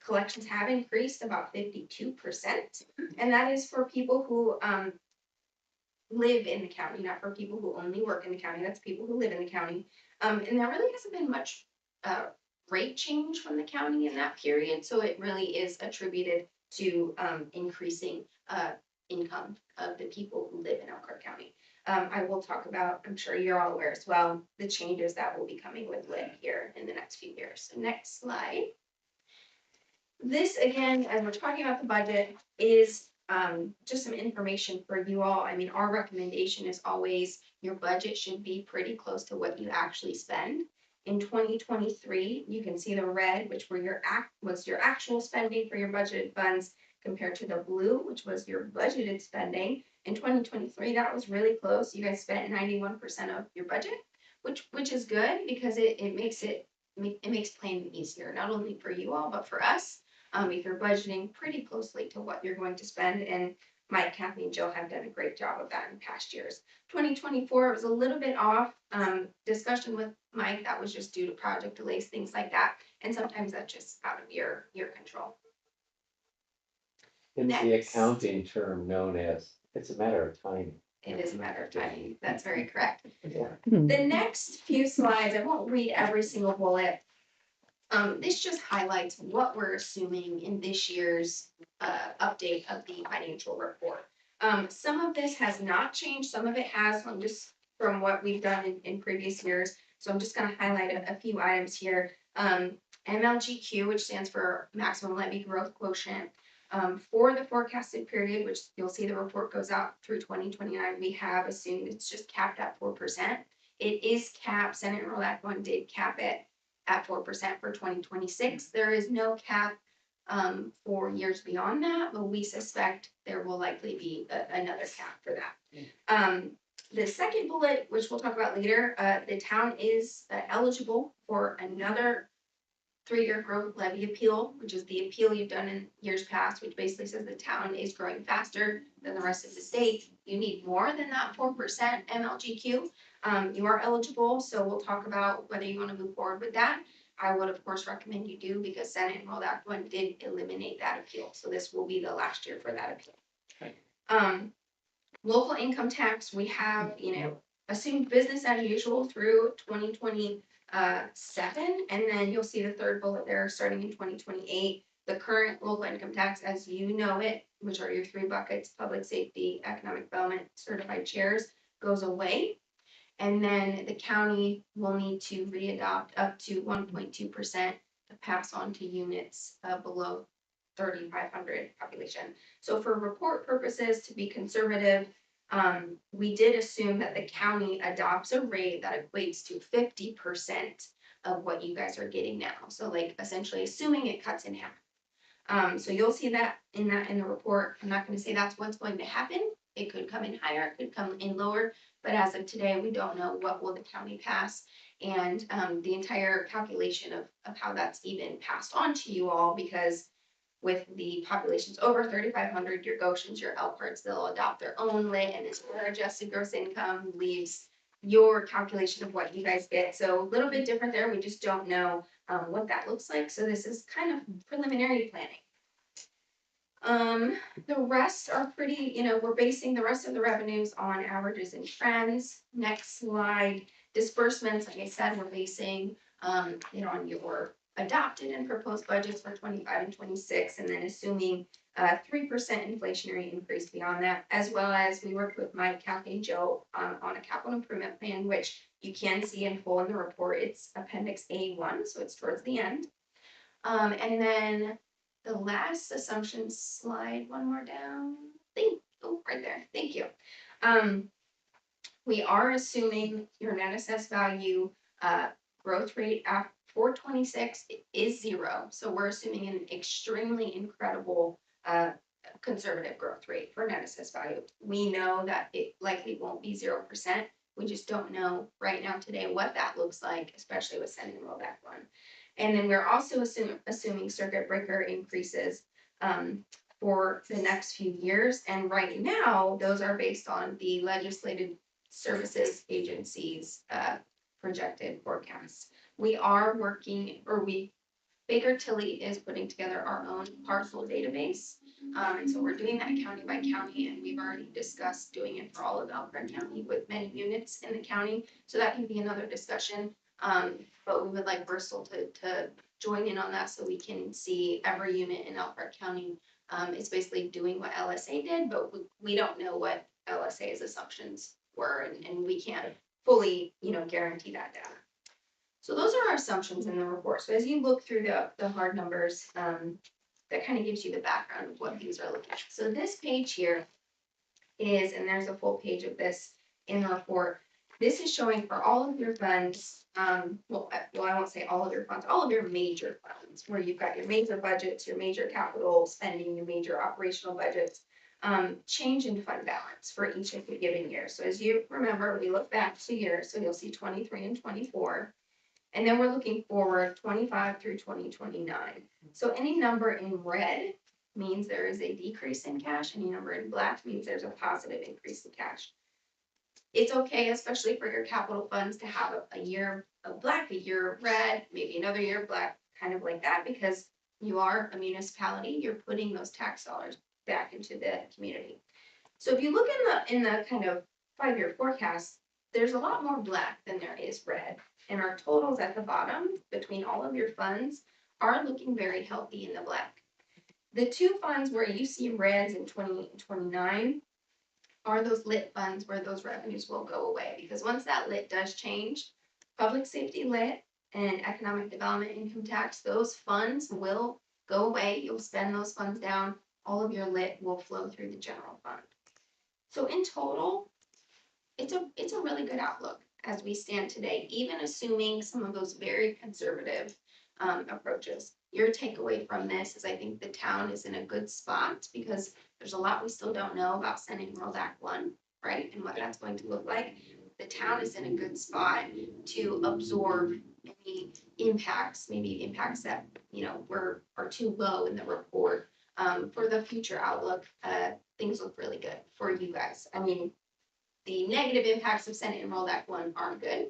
collections have increased about 52%, and that is for people who live in the county, not for people who only work in the county. That's people who live in the county. And there really hasn't been much rate change from the county in that period, so it really is attributed to increasing income of the people who live in Elkhart County. I will talk about, I'm sure you're all aware as well, the changes that will be coming with LID here in the next few years. So next slide. This again, as we're talking about the budget, is just some information for you all. I mean, our recommendation is always your budget should be pretty close to what you actually spend. In 2023, you can see the red, which was your actual spending for your budgeted funds, compared to the blue, which was your budgeted spending. In 2023, that was really close. You guys spent 91% of your budget, which is good because it makes planning easier, not only for you all, but for us. If you're budgeting pretty closely to what you're going to spend, and Mike, Kathy, and Jill have done a great job of that in past years. 2024 was a little bit off. Discussion with Mike, that was just due to project delays, things like that. And sometimes that's just out of your control. It's the Next. accounting term known as, it's a matter of timing. It is a matter of timing. That's very correct. Yeah. The next few slides, I won't read every single bullet. This just highlights what we're assuming in this year's update of the financial report. Some of this has not changed, some of it has, just from what we've done in previous years. So I'm just going to highlight a few items here. MLGQ, which stands for Maximum Levy Growth Quotient. For the forecasted period, which you'll see the report goes out through 2029, we have assumed it's just capped at 4%. It is capped, Senate Enrolled Act 1 did cap it at 4% for 2026. There is no cap for years beyond that, but we suspect there will likely be another cap for that. The second bullet, which we'll talk about later, the town is eligible for another 3-year growth levy appeal, which is the appeal you've done in years past, which basically says the town is growing faster than the rest of the state. You need more than that 4% MLGQ. You are eligible, so we'll talk about whether you want to move forward with that. I would, of course, recommend you do because Senate Enrolled Act 1 did eliminate that appeal. So this will be the last year for that appeal. Okay. Local income tax, we have, assumed business as usual through 2027. And then you'll see the third bullet there starting in 2028. The current local income tax, as you know it, which are your 3 buckets, public safety, economic development, certified chairs, goes away. And then the county will need to readopt up to 1.2% to pass on to units below 3,500 population. So for report purposes, to be conservative, we did assume that the county adopts a rate that equates to 50% of what you guys are getting now. So like essentially assuming it cuts in half. So you'll see that in the report. I'm not going to say that's what's going to happen. It could come in higher, it could come in lower, but as of today, we don't know what will the county pass. And the entire calculation of how that's even passed on to you all, because with the populations over 3,500, your Goshens, your Elkharts, they'll adopt their own lit, and it's their adjusted gross income leaves your calculation of what you guys get. So a little bit different there. We just don't know what that looks like. So this is kind of preliminary planning. The rest are pretty, we're basing the rest of the revenues on averages and trends. Next slide, disbursements, like I said, we're basing, on your adopted and proposed budgets for 25 and 26, and then assuming 3% inflationary increase beyond that, as well as we worked with Mike, Kathy, and Joe on a capital improvement plan, which you can see in full in the report. It's Appendix A1, so it's towards the end. And then the last assumption slide, one more down. Right there. Thank you. We are assuming your net assessed value growth rate for 26 is 0. So we're assuming an extremely incredible conservative growth rate for net assessed value. We know that it likely won't be 0%. We just don't know right now today what that looks like, especially with Senate Rollback 1. And then we're also assuming circuit breaker increases for the next few years. And right now, those are based on the Legislative Services Agency's projected forecasts. We are working, Baker Tilly is putting together our own parcel database. And so we're doing that county by county, and we've already discussed doing it for all of Elkhart County with many units in the county. So that can be another discussion. But we would like Bristol to join in on that so we can see every unit in Elkhart County. It's basically doing what LSA did, but we don't know what LSA's assumptions were, and we can't fully, guarantee that data. So those are our assumptions in the report. So as you look through the hard numbers, that kind of gives you the background of what these are looking at. So this page here is, and there's a full page of this in the report. This is showing for all of your funds, well, I won't say all of your funds, all of your major funds, where you've got your major budgets, your major capital spending, your major operational budgets, change in fund balance for each of the given year. So as you remember, we look back 2 years, so you'll see 23 and 24. And then we're looking forward 25 through 2029. So any number in red means there is a decrease in cash. Any number in black means there's a positive increase in cash. It's okay, especially for your capital funds, to have a year of black, a year of red, maybe another year of black, kind of like that, because you are a municipality, you're putting those tax dollars back into the community. So if you look in the kind of 5-year forecast, there's a lot more black than there is red. And our totals at the bottom between all of your funds are looking very healthy in the black. The 2 funds where you see reds in 2029 are those lit funds where those revenues will go away. Because once that lit does change, public safety lit and economic development income tax, those funds will go away. You'll spend those funds down. All of your lit will flow through the general fund. So in total, it's a really good outlook as we stand today, even assuming some of those very conservative approaches. Your takeaway from this is I think the town is in a good spot because there's a lot we still don't know about Senate Enrolled Act 1, right? And what that's going to look like. The town is in a good spot to absorb any impacts, maybe impacts that, are too low in the report. For the future outlook, things look really good for you guys. I mean, the negative impacts of Senate Enrolled Act 1 aren't good,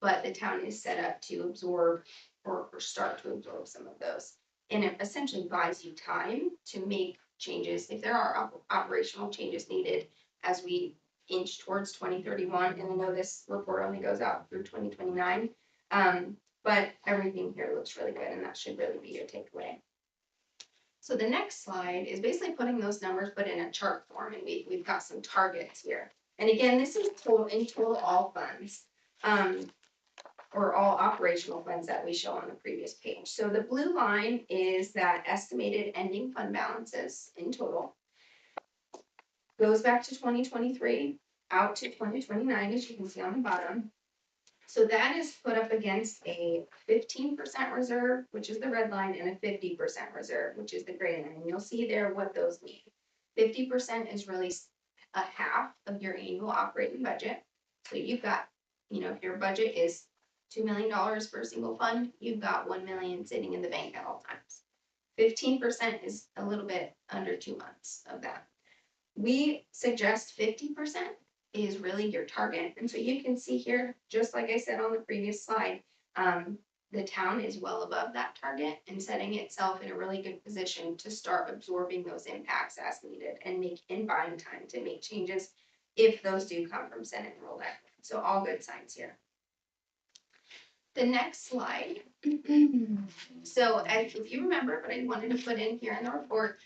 but the town is set up to absorb or start to absorb some of those. And it essentially buys you time to make changes if there are operational changes needed as we inch towards 2031. And I know this report only goes out through 2029, but everything here looks really good, and that should really be your takeaway. So the next slide is basically putting those numbers, but in a chart form, and we've got some targets here. And again, this is total all funds, or all operational funds that we show on the previous page. So the blue line is that estimated ending fund balances in total. Goes back to 2023, out to 2029, as you can see on the bottom. So that is put up against a 15% reserve, which is the red line, and a 50% reserve, which is the gray line. And you'll see there what those mean. 50% is really a half of your annual operating budget. So you've got, if your budget is $2 million for a single fund, you've got $1 million sitting in the bank at all times. 15% is a little bit under 2 months of that. We suggest 50% is really your target. And so you can see here, just like I said on the previous slide, the town is well above that target and setting itself in a really good position to start absorbing those impacts as needed and buying time to make changes if those do come from Senate Enrolled Act. So all good signs here. The next slide. So if you remember, but I wanted to put in here in the report,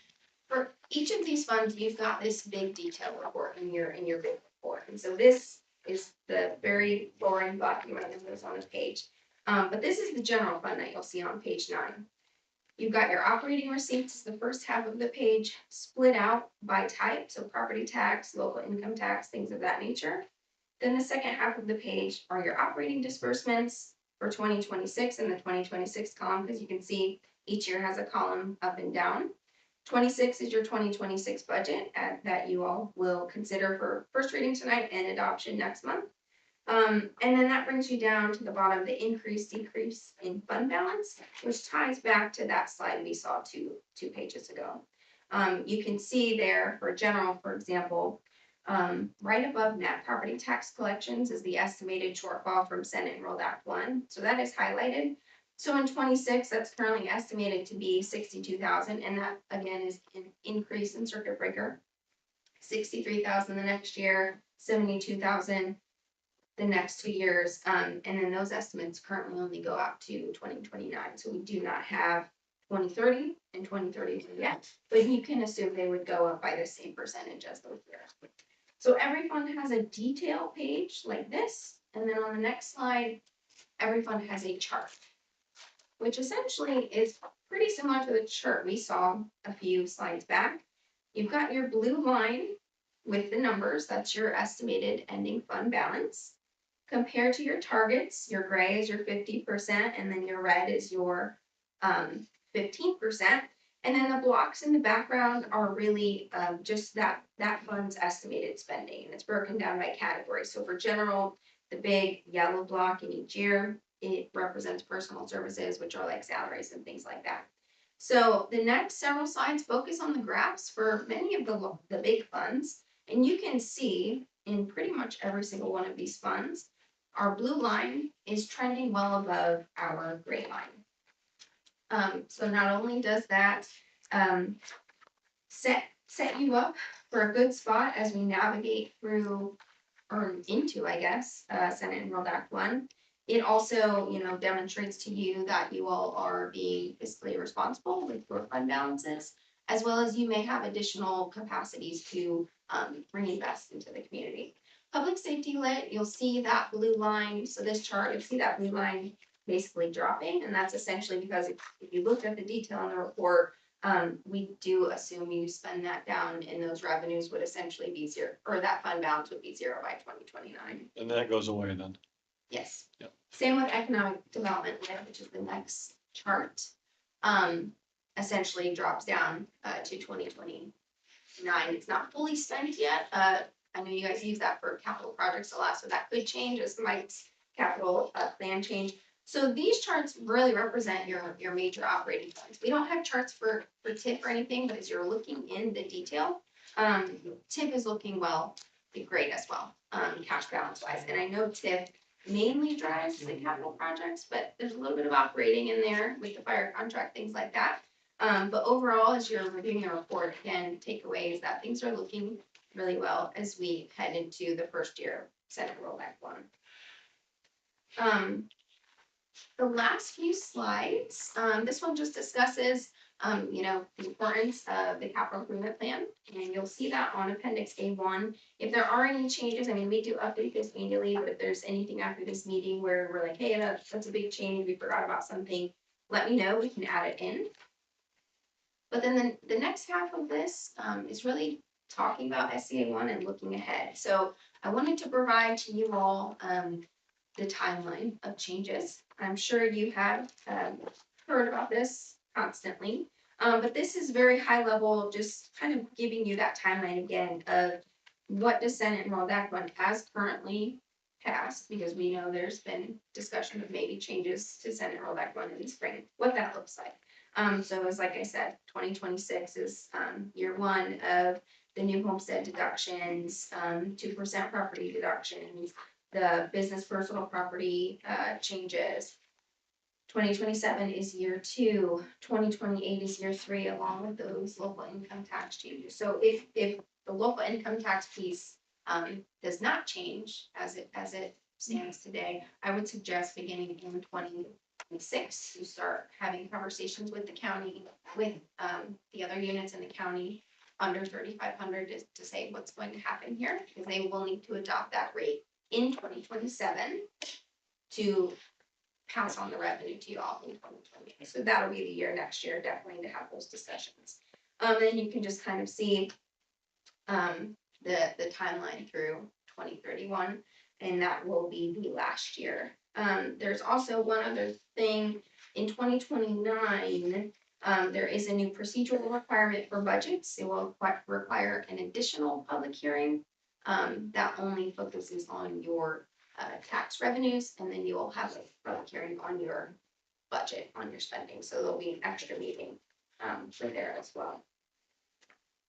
for each of these funds, you've got this big detail report in your big report. And so this is the very boring document that goes on the page. But this is the general fund that you'll see on page 9. You've got your operating receipts, the first half of the page, split out by type, so property tax, local income tax, things of that nature. Then the second half of the page are your operating disbursements, for 2026 in the 2026 column, because you can see each year has a column up and down. 26 is your 2026 budget that you all will consider for first reading tonight and adoption next month. And then that brings you down to the bottom, the increase, decrease in fund balance, which ties back to that slide we saw two pages ago. You can see there for general, for example, right above net property tax collections is the estimated shortfall from Senate Enrolled Act 1. So that is highlighted. So in 26, that's currently estimated to be 62,000, and that again is an increase in circuit breaker. 63,000 the next year, 72,000 the next 2 years, and then those estimates currently only go out to 2029. So we do not have 2030 and 2030 yet, but you can assume they would go up by the same percentage as those years. So every fund has a detail page like this, and then on the next slide, every fund has a chart, which essentially is pretty similar to the chart we saw a few slides back. You've got your blue line with the numbers, that's your estimated ending fund balance. Compared to your targets, your gray is your 50%, and then your red is your 15%. And then the blocks in the background are really just that fund's estimated spending, and it's broken down by category. So for general, the big yellow block in each year, it represents personal services, which are like salaries and things like that. So the next several slides focus on the graphs for many of the big funds, and you can see in pretty much every single one of these funds, our blue line is trending well above our gray line. So not only does that set you up for a good spot as we navigate through or into, I guess, Senate Enrolled Act 1, it also, demonstrates to you that you all are being fiscally responsible with your fund balances, as well as you may have additional capacities to reinvest into the community. Public safety lit, you'll see that blue line. So this chart, you'll see that blue line basically dropping, and that's essentially because if you looked at the detail in the report, we do assume you spend that down and those revenues would essentially be zero, or that fund balance would be zero by 2029. And that goes away then. Yes. Yep. Same with economic development lit, which is the next chart. Essentially drops down to 2029. It's not fully spent yet. I know you guys use that for capital projects a lot, so that could change as Mike's capital plan change. So these charts really represent your major operating funds. We don't have charts for TIF or anything, but as you're looking in the detail, TIF is looking great as well, cash balance wise. And I know TIF mainly drives the capital projects, but there's a little bit of operating in there with the fire contract, things like that. But overall, as you're reviewing the report, again, takeaway is that things are looking really well as we head into the first year of Senate Enrolled Act 1. The last few slides, this one just discusses, the importance of the capital improvement plan, and you'll see that on Appendix A1. If there are any changes, we do update this annually, but if there's anything after this meeting where we're like, hey, that's a big change, we forgot about something, let me know, we can add it in. But then the next half of this is really talking about SCA1 and looking ahead. So I wanted to provide to you all the timeline of changes. I'm sure you have heard about this constantly, but this is very high level, just kind of giving you that timeline again of what does Senate Enrolled Act 1 as currently passed, because we know there's been discussion of maybe changes to Senate Enrolled Act 1 in the spring, what that looks like. So as like I said, 2026 is year one of the new homestead deductions, 2% property deductions, the business personal property changes. 2027 is year 2, 2028 is year 3, along with those local income tax changes. So if the local income tax piece does not change as it stands today, I would suggest beginning in 2026 you start having conversations with the county, with the other units in the county under 3,500 to say what's going to happen here, because they will need to adopt that rate in 2027 to pass on the revenue to you all in 2020. So that'll be the year next year, definitely, to have those discussions. And you can just kind of see the timeline through 2031, and that will be the last year There's also one other thing, in 2029, there is a new procedural requirement for budgets. It will require an additional public hearing that only focuses on your tax revenues, and then you will have a public hearing on your budget, on your spending, so there'll be an extra meeting for there as well.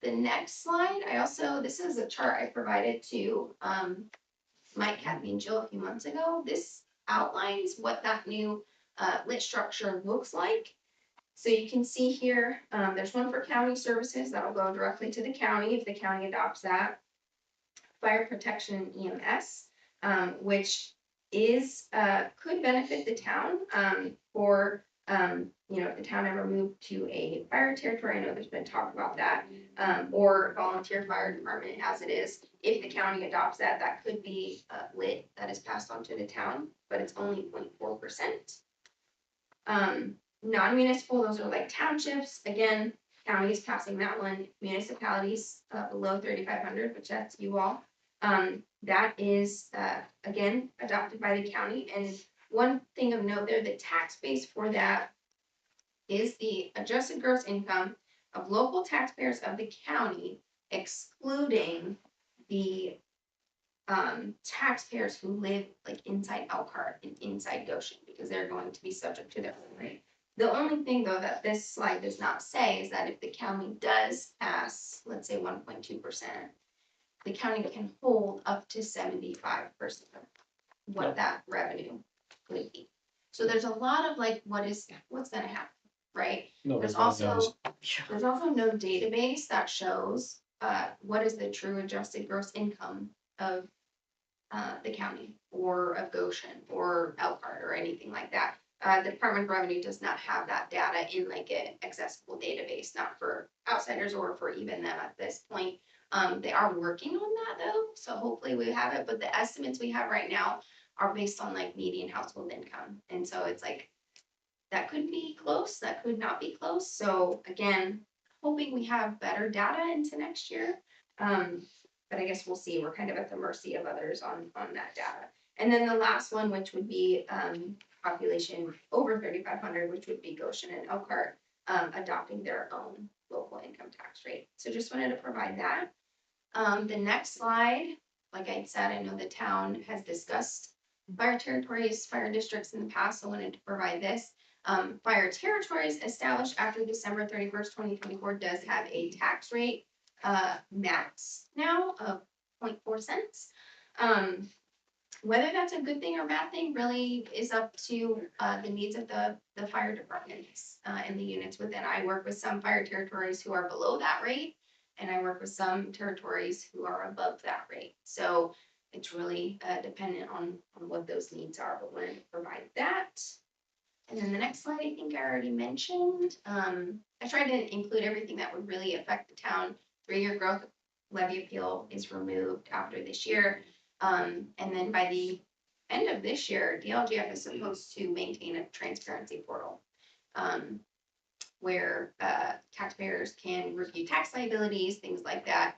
The next slide, this is a chart I provided to Mike, Kathy, and Jill a few months ago. This outlines what that new lit structure looks like. So you can see here, there's one for county services that will go directly to the county if the county adopts that. Fire protection and EMS, which is could benefit the town for if the town ever moved to a fire territory. I know there's been talk about that, or volunteer fire department as it is. If the county adopts that, that could be lit that is passed on to the town, but it's only 0.4%. Non-municipal, those are like townships. Again, county is passing that one. Municipalities below 3,500, which that's you all. That is again adopted by the county. And one thing of note there, the tax base for that is the adjusted gross income of local taxpayers of the county, excluding the taxpayers who live like inside Elkhart and inside Goshen, because they're going to be subject to their own rate. The only thing though that this slide does not say is that if the county does pass, let's say 1.2%, the county can hold up to 75% of what that revenue would be. So there's a lot of like, what's gonna happen, right? No, There's one also knows. no database that shows what is the true adjusted gross income of the county or of Goshen or Elkhart or anything like that. The Department of Revenue does not have that data in like an accessible database, not for outsiders or for even them at this point. They are working on that though, so hopefully we have it, but the estimates we have right now are based on like median household income. And so it's like, that could be close, that could not be close. So again, hoping we have better data into next year. But I guess we'll see. We're kind of at the mercy of others on that data. And then the last one, which would be population over 3,500, which would be Goshen and Elkhart, adopting their own local income tax rate. So just wanted to provide that. The next slide, like I said, I know the town has discussed fire territories, fire districts in the past, so I wanted to provide this. Fire territories established after December 31st, 2024 does have a tax rate max now of 0.4 cents. Whether that's a good thing or bad thing really is up to the needs of the fire departments and the units within. I work with some fire territories who are below that rate, and I work with some territories who are above that rate. So it's really dependent on what those needs are, but we're going to provide that. And then the next slide, I think I already mentioned. I tried to include everything that would really affect the town. 3-year growth levy appeal is removed after this year. And then by the end of this year, DLGF is supposed to maintain a transparency portal where taxpayers can review tax liabilities, things like that,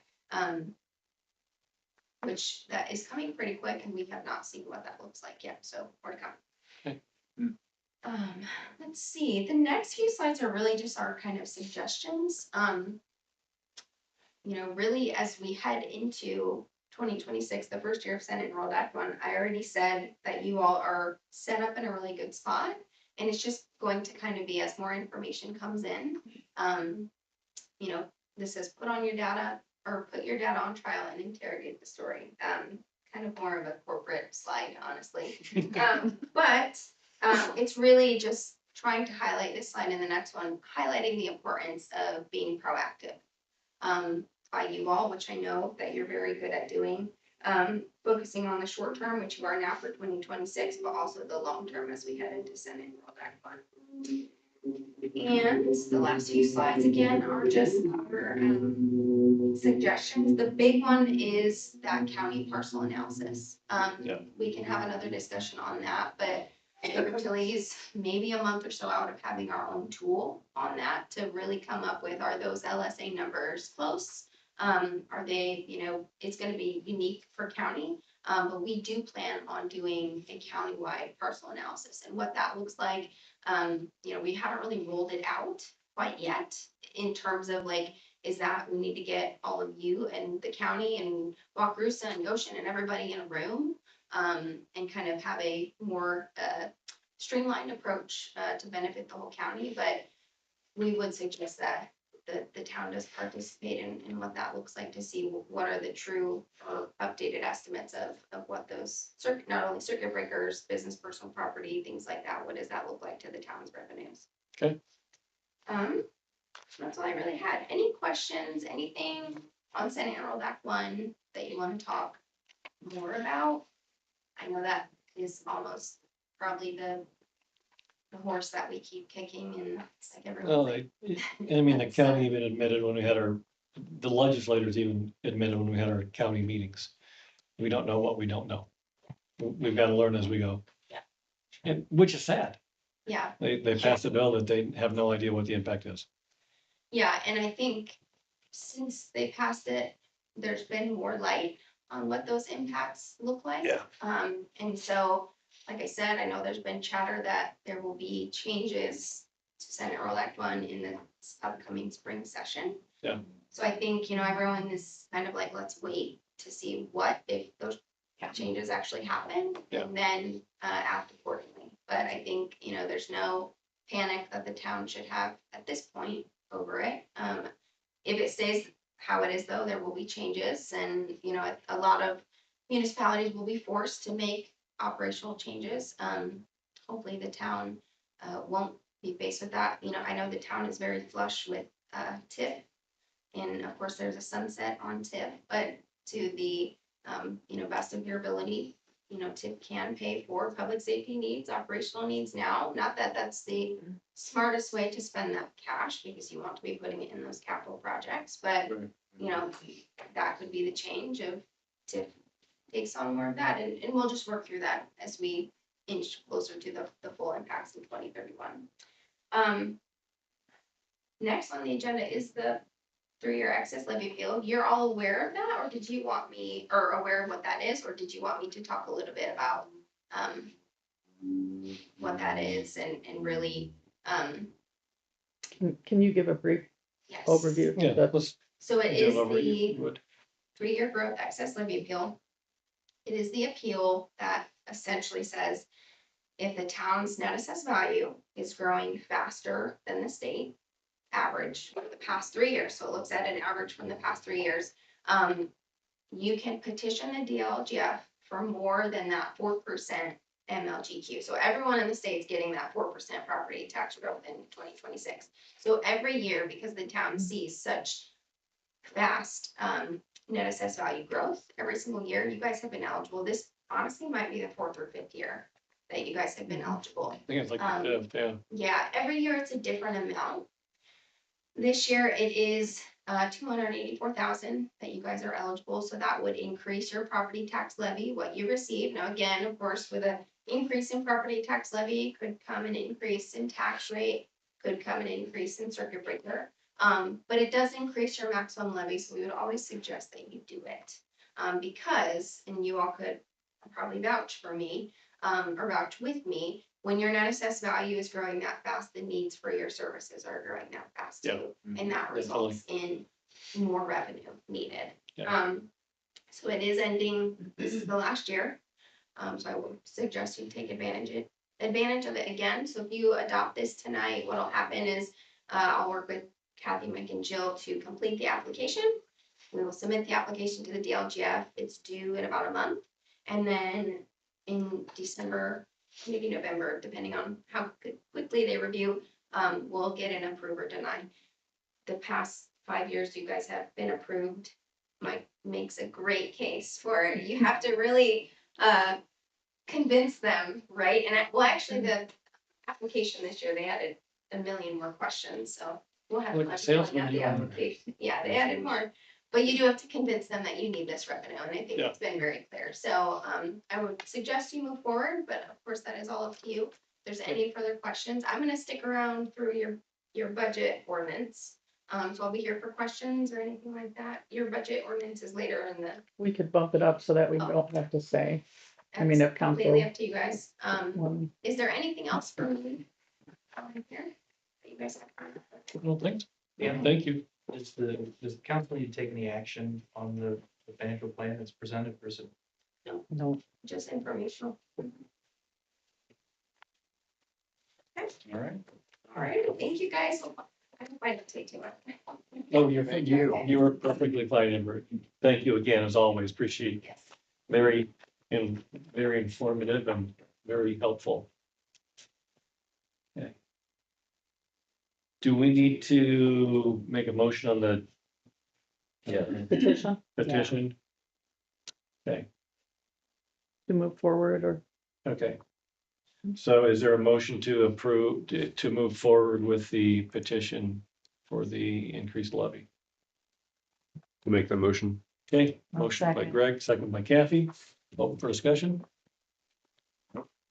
which that is coming pretty quick, and we have not seen what that looks like yet. So more to come. Okay. Let's see, the next few slides are really just our kind of suggestions. Really as we head into 2026, the first year of Senate Enrolled Act 1, I already said that you all are set up in a really good spot, and it's just going to kind of be as more information comes in. This says put on your data or put your data on trial and interrogate the story. Kind of more of a corporate slide, honestly. But it's really just trying to highlight this slide and the next one, highlighting the importance of being proactive by you all, which I know that you're very good at doing, focusing on the short term, which you are now for 2026, but also the long term as we head into Senate Enrolled Act 1. And the last few slides again are just our suggestions. The big one is that county parcel analysis. We can have another discussion on that, but Tilly is maybe a month or so out of having our own tool on that to really come up with, are those LSA numbers close? Are they, it's going to be unique for county, But we do plan on doing a countywide parcel analysis and what that looks like. We haven't really rolled it out quite yet in terms of like, is that we need to get all of you and the county and Wakarusa and Goshen and everybody in a room, and kind of have a more, streamlined approach, to benefit the whole county, but we would suggest that the town does participate in what that looks like, to see what are the true or updated estimates of what those circuit, not only circuit breakers, business personal property, things like that, what does that look like to the town's revenues? Okay. That's all I really had. Any questions, anything on Senate Enrolled Act 1 that you want to talk more about? I know that is almost probably the horse that we keep kicking, and it's like Well, everyone's like, the county even admitted when we had the legislators even admitted when we had our county meetings. We don't know what we don't know. We've got to learn as we go. Yeah. And which is sad. yeah, They passed a bill that they have no idea what the impact is. yeah, and I think since they passed it, there's been more light on what those impacts look like. Yeah. And so, like I said, I know there's been chatter that there will be changes to Senate Enrolled Act 1 in the upcoming spring session. Yeah. So I think, everyone is kind of like, let's wait to see if those changes actually happen, Yeah. and then act accordingly. But I think, there's no panic that the town should have at this point over it. If it stays how it is, though, there will be changes, and, a lot of municipalities will be forced to make operational changes. Hopefully the town won't be faced with that. I know the town is very flush with TIF, and of course there's a sunset on TIF, but to the best of your ability, TIF can pay for public safety needs, operational needs now. Not that that's the smartest way to spend that cash, because you want to be putting it in those capital projects, but that could be the change of TIF takes on more of that, and we'll just work through that as we inch closer to the full impacts in 2031. Next on the agenda is the 3-year excess levy appeal. You're all aware of that, or did you want me, or aware of what that is, or did you want me to talk a little bit about what that is and really, Can you give a brief yes. overview? Yeah, to the- let's So it do is it over. the 3-year growth excess levy appeal. It is the appeal that essentially says if the town's net assessed value is growing faster than the state average for the past 3 years, so it looks at an average from the past 3 years, you can petition the DLGF for more than that 4% MLGQ. So everyone in the state's getting that 4% property tax growth in 2026. So every year, because the town sees such fast net assessed value growth every single year, you guys have been eligible. This honestly might be the 4th or 5th year that you guys have been eligible. I think it's like the fifth, yeah. Yeah, every year it's a different amount. This year it is 284,000 that you guys are eligible, so that would increase your property tax levy, what you receive. Now, again, of course, with an increase in property tax levy could come an increase in tax rate, could come an increase in circuit breaker. But it does increase your maximum levy, so we would always suggest that you do it. Because, and you all could probably vouch for me, or vouch with me, when your net assessed value is growing that fast, the needs for your services are growing that fast too. And that results in more revenue needed. Yeah. So it is ending, this is the last year. So I would suggest you take advantage of it again. So if you adopt this tonight, what'll happen is I'll work with Kathy, Mick, and Jill to complete the application. We will submit the application to the DLGF. It's due in about a month. And then in December, maybe November, depending on how quickly they review, we'll get an approve or deny. The past 5 years you guys have been approved. Mike makes a great case for it. You have to really convince them, right? And actually the application this year, they added 1 million more questions, so we'll have Like fun a salesman, filling out the you are. application. Yeah, they added more, but you do have to convince them that you need this revenue, and I think Yeah. it's been very clear. So I would suggest you move forward, but of course that is all up to you. If there's any further questions, I'm gonna stick around through your budget ordinance. So I'll be here for questions or anything like that. Your budget ordinance is later in the. We could bump it up so that we Oh. don't have to say. I mean, That's if completely council- up to you guys. Is there anything else for me? Here that you guys have? No, thanks. Yeah. Thank you. Does the council need to take any action on the financial plan that's presented, or is it? No, Just informational. All right. All right, thank you guys. I hope I didn't take too much. Oh, Thank you. you were perfectly fine, Amber. Thank you again, as always. Appreciate Yes. very informative and very helpful. Okay. Do we need to make a motion on the Yeah. petition petition? Okay, to move forward or okay. So is there a motion to approve, to move forward with the petition for the increased levy? To make the motion. Okay, I'll motion by second. Greg, second by Kathy. Open for discussion?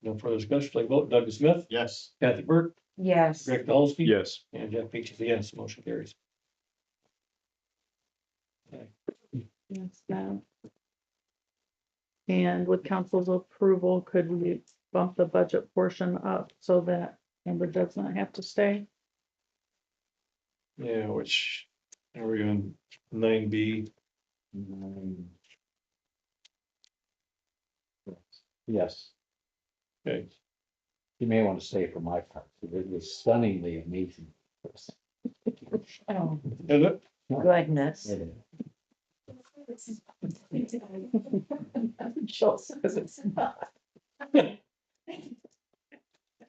No further discussion, like vote. Doug Smith, Yes. Kathy Burke, Yes, Greg Dolsky. Yes. And Jeff Beach is a yes, motion carries. yes, now. And with council's approval, could we bump the budget portion up so that Amber does not have to stay? Yeah, which, are we on 9B? Yes, Okay, you may want to say for my part, it was stunningly amazing. oh, is it? goodness. It is. Jill says it's not. You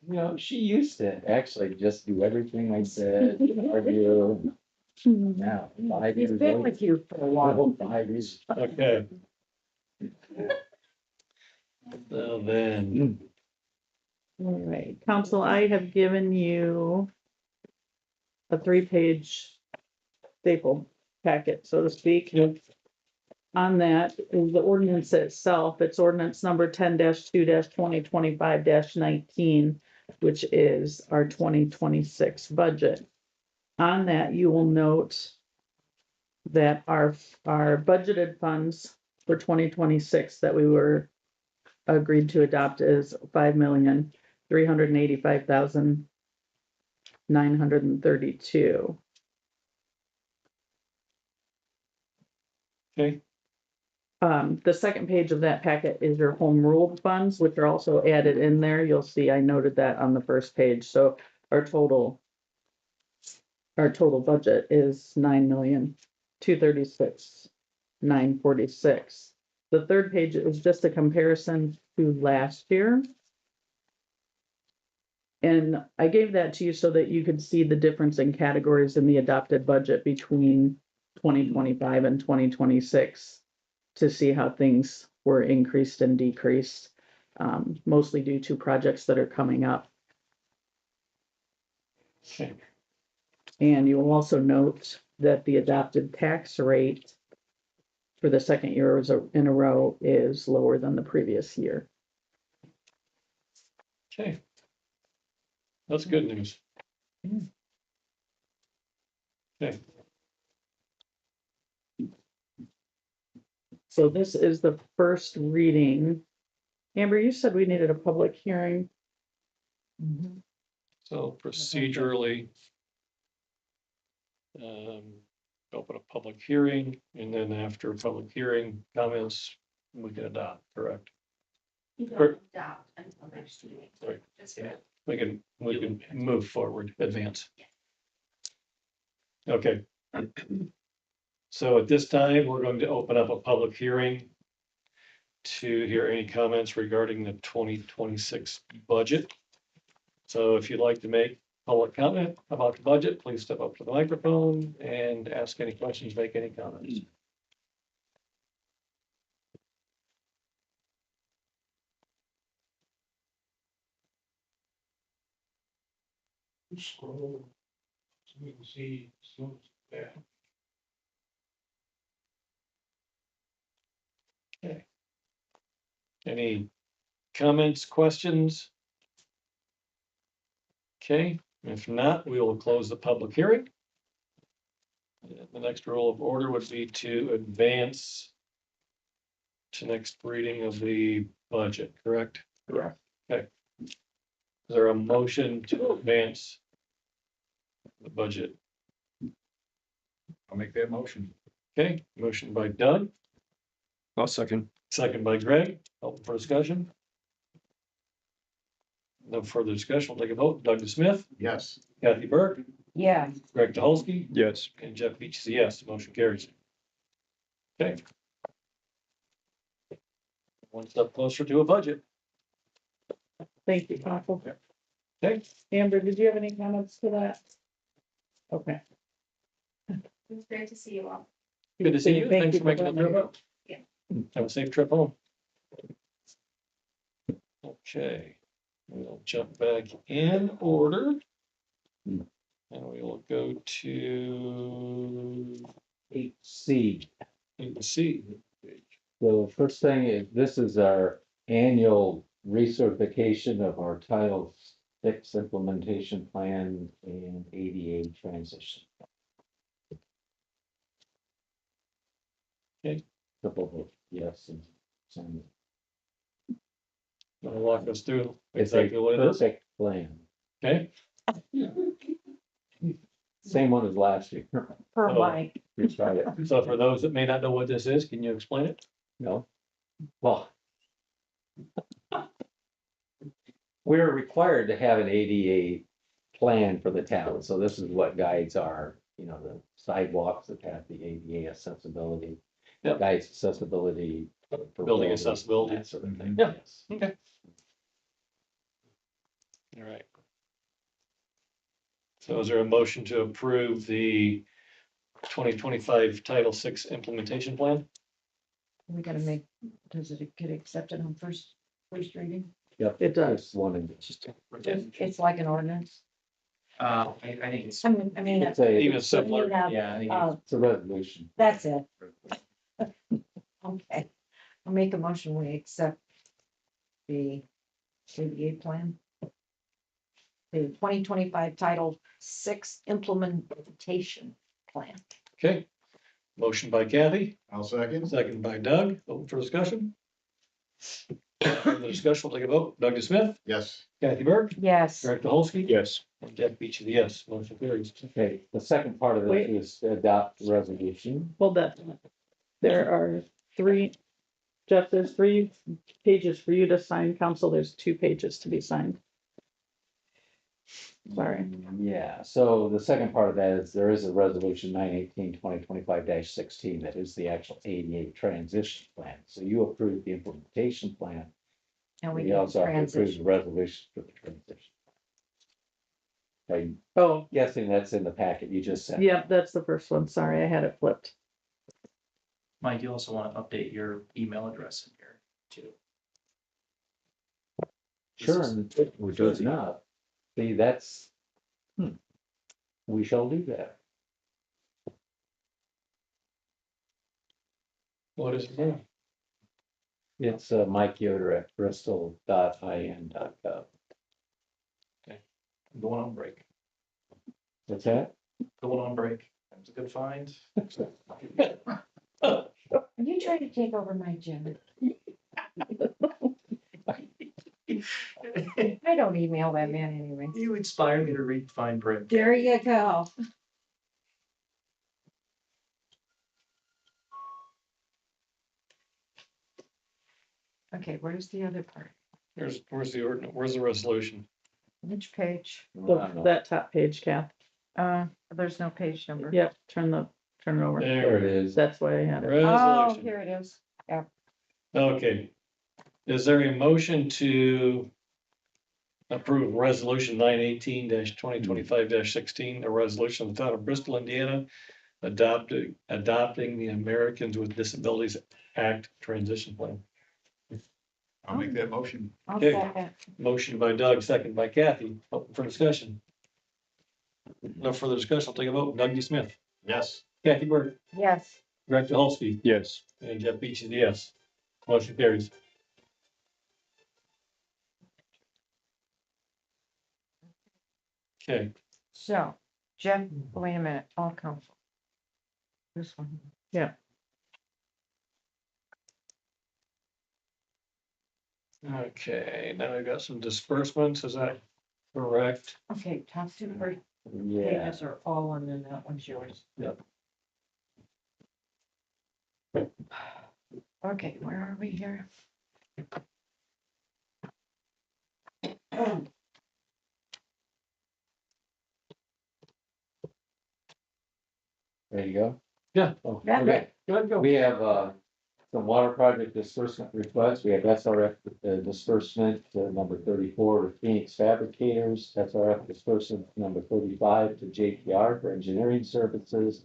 know, she used to actually just do everything I said, argue. Now, 5 years He's been later. with you for a while. 5 years. Okay. So then, All right, council, I have given you a 3-page staple packet, so to speak. yep, On that is the ordinance itself. It's ordinance number 10-2-2025-19, which is our 2026 budget. On that, you will note that our budgeted funds for 2026 that we were agreed to adopt is $5,385,932. okay, The second page of that packet is your home rule funds, which are also added in there. You'll see I noted that on the first page. So our total budget is $9,236,946. The third page is just a comparison to last year. And I gave that to you so that you could see the difference in categories in the adopted budget between 2025 and 2026 to see how things were increased and decreased, mostly due to projects that are coming up. okay, And you will also note that the adopted tax rate for the second year in a row is lower than the previous year. okay. That's good news. Okay, So this is the first reading. Amber, you said we needed a public hearing. so procedurally, open a public hearing, and then after public hearing comments, we can adopt, correct? You Or- don't adopt until next week. Right. Just- We can move forward, advance. Okay. So at this time, we're going to open up a public hearing to hear any comments regarding the 2026 budget. So if you'd like to make public comment about the budget, please step up to the microphone and ask any questions, make any comments. Scroll so we can see students back. Any comments, questions? Okay, if not, we will close the public hearing. The next rule of order would be to advance to next reading of the budget, correct? Correct. Okay. Is there a motion to advance the budget? I'll make that motion. Okay, motion by Doug, I'll second. second by Greg, open for discussion. No further discussion, we'll take a vote. Doug Smith, Yes. Kathy Burke, Yeah, Greg Dolsky, Yes. and Jeff Beach is a yes, motion carries. Okay. One step closer to a budget. Thank you, Michael. Okay, Amber, did you have any comments to that? Okay. It was great to see you all. good to see you. Thank Thanks for making the coming. trip up. Yeah. Have a safe trip home. Okay, we'll jump back in order. And we will go to 8C. C. So first thing is, this is our annual recertification of our Title VI implementation plan and ADA transition. Okay. Couple of yes and some. Want to walk us through It's a exactly what it is? perfect plan. Okay, Same one as last year. per Oh. Mike. We tried it. so for those that may not know what this is, can you explain it? No. Well. We're required to have an ADA plan for the town, so this is what guides our, the sidewalks that have the ADA accessibility. Yep. Guides accessibility. for Building roads, accessibility. That sort of thing. Yeah. Yes. Okay. All right. So is there a motion to approve the 2025 Title VI implementation plan? We gotta make, does it get accepted on first reading? Yep. It does. Just one and It's like an ordinance. I think it's, I mean, It's a, Even it's simpler. yeah, I think it's a resolution. that's it. Okay, I'll make a motion, we accept the ADA plan. The 2025 Title VI implementation plan. Okay, motion by Kathy, I'll second. second by Doug, open for discussion. The discussion will take a vote. Doug Smith, Yes. Kathy Burke, Yes, Greg Dolsky, Yes. and Jeff Beach is a yes, motion carries. Okay, the second part of Wait. this is to adopt the resolution. Hold that. There are three, Jeff, there's 3 pages for you to sign, council. There's 2 pages to be signed. Sorry. Yeah, so the second part of that is there is a resolution 9/18/2025-16 that is the actual ADA transition plan. So you approved the implementation plan. and we We can also have to approve the transition. resolution for the transition. I'm Oh, guessing that's in the packet you just sent. yep, that's the first one. Sorry, I had it flipped. Mike, you also want to update your email address in here too. Sure, and which was not. See, that's. We shall do that. What is it now? It's Mike Yoder at bristol.in.gov. I'm going on break. What's that? Going on break. That was a good find. Are you trying to take over my gym? I don't email that man anyway. You inspired me to read fine print. There you go. Okay, where's the other part? Where's the ordinance, where's the resolution? Which page? That top page, Kath. There's no page number. Yep, turn it over. There it There, is. That's why I had it. Oh, resolution. here it is. Okay. Is there a motion to approve resolution 9/18/2025-16, a resolution of the town of Bristol, Indiana, adopting the Americans with Disabilities Act transition plan? I'll make that motion. I'll Okay. second. Motion by Doug, second by Kathy, open for discussion. No further discussion, I'll take a vote. Doug Smith, Yes. Kathy Burke, Yes, Greg Dolsky, Yes. and Jeff Beach is a yes. Motion carries. Okay, so, Jeff, wait a minute, all council. This one. Okay, now we've got some disbursements, is that correct? Okay, top two first Yeah, pages are all, and then that one's yours. Yep. Okay, where are we here? there you go. Yeah. Oh, Yeah. okay. Go ahead, go. We have, some water project disbursement requests. We have SRF disbursement number 34 to Phoenix Fabricators, SRF disbursement number 35 to JPR for engineering services.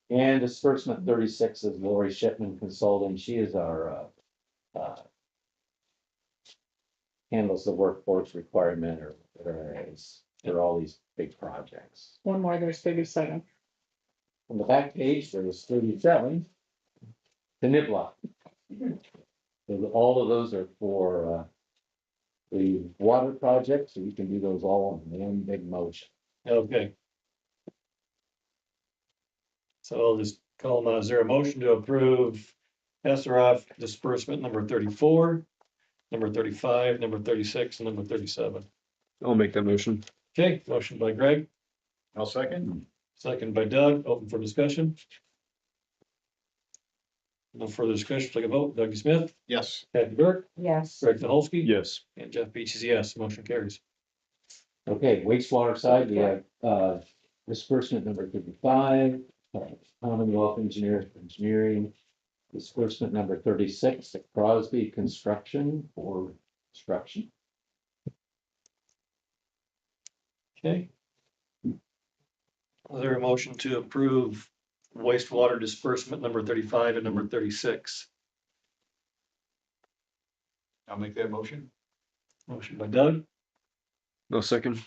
And disbursement 36 is Lori Shipman Consulting. She is our, handles the workforce requirement or is for all these big projects. One more, there's 37. On the back page, there was 37. The Niblock. So all of those are for the water project, so you can do those all in one big motion. Okay. So I'll just call them, is there a motion to approve SRF disbursement number 34, number 35, number 36, and number 37? I'll make that motion. Okay, motion by Greg, I'll second. second by Doug, open for discussion. No further discussion, take a vote. Doug Smith, Yes. Kathy Burke, Yes. Greg Dolsky. Yes. And Jeff Beach is yes, motion carries. Okay, wastewater side, we have disbursement number 55, Commonwealth Engineering. Disbursement number 36, to Crosby Construction for construction. Okay. Is there a motion to approve wastewater disbursement number 35 and number 36? I'll make that motion. Motion by Doug, No second.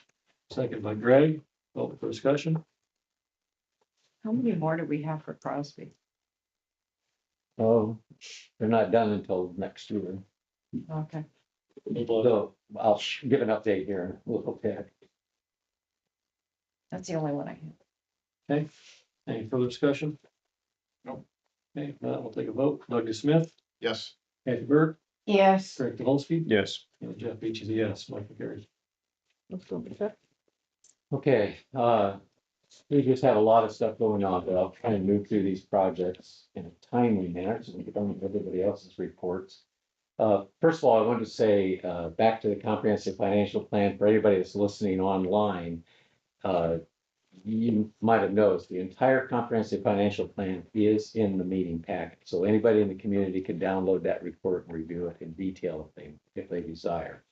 second by Greg, open for discussion. How many more do we have for Crosby? Oh, they're not done until next year. Okay. So I'll give an update here in a little bit. That's the only one I have. Okay, any further discussion? Nope. Okay, now we'll take a vote. Doug Smith, Yes. Kathy Burke, Yes. Greg Dolsky, Yes. and Jeff Beach is a yes, motion carries. Let's go with that. Okay, we just have a lot of stuff going on, but I'll try and move through these projects in a timely manner so we can don't have everybody else's reports. First of all, I wanted to say, back to the comprehensive financial plan for anybody that's listening online. You might have noticed the entire comprehensive financial plan is in the meeting packet. So anybody in the community can download that report and review it in detail if they desire.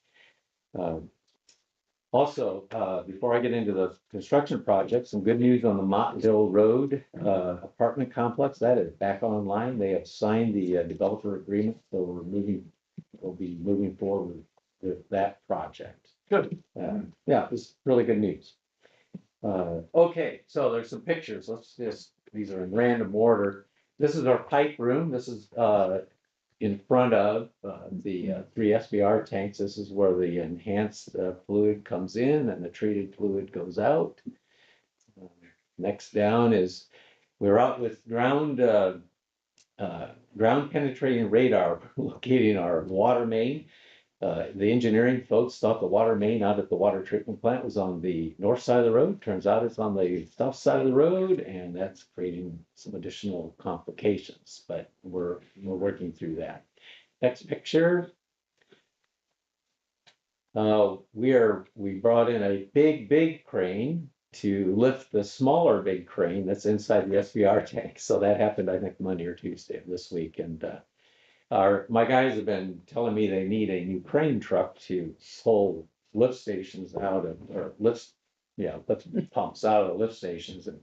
Also, before I get into the construction project, some good news on the Montville Road apartment complex. That is back online. They have signed the developer agreement, so we'll be moving forward with that project. Good. Yeah, it's really good news. Okay, so there's some pictures. These are in random order. This is our pipe room. This is in front of the 3 SBR tanks. This is where the enhanced fluid comes in and the treated fluid goes out. Next down is, we're out with ground penetrating radar locating our water main. The engineering folks thought the water main out at the water treatment plant was on the north side of the road. Turns out it's on the south side of the road, and that's creating some additional complications, but we're working through that. Next picture. We brought in a big crane to lift the smaller big crane that's inside the SBR tank. So that happened, I think, Monday or Tuesday of this week, and my guys have been telling me they need a new crane truck to pull lift stations out of, or lift pumps out of the lift stations. And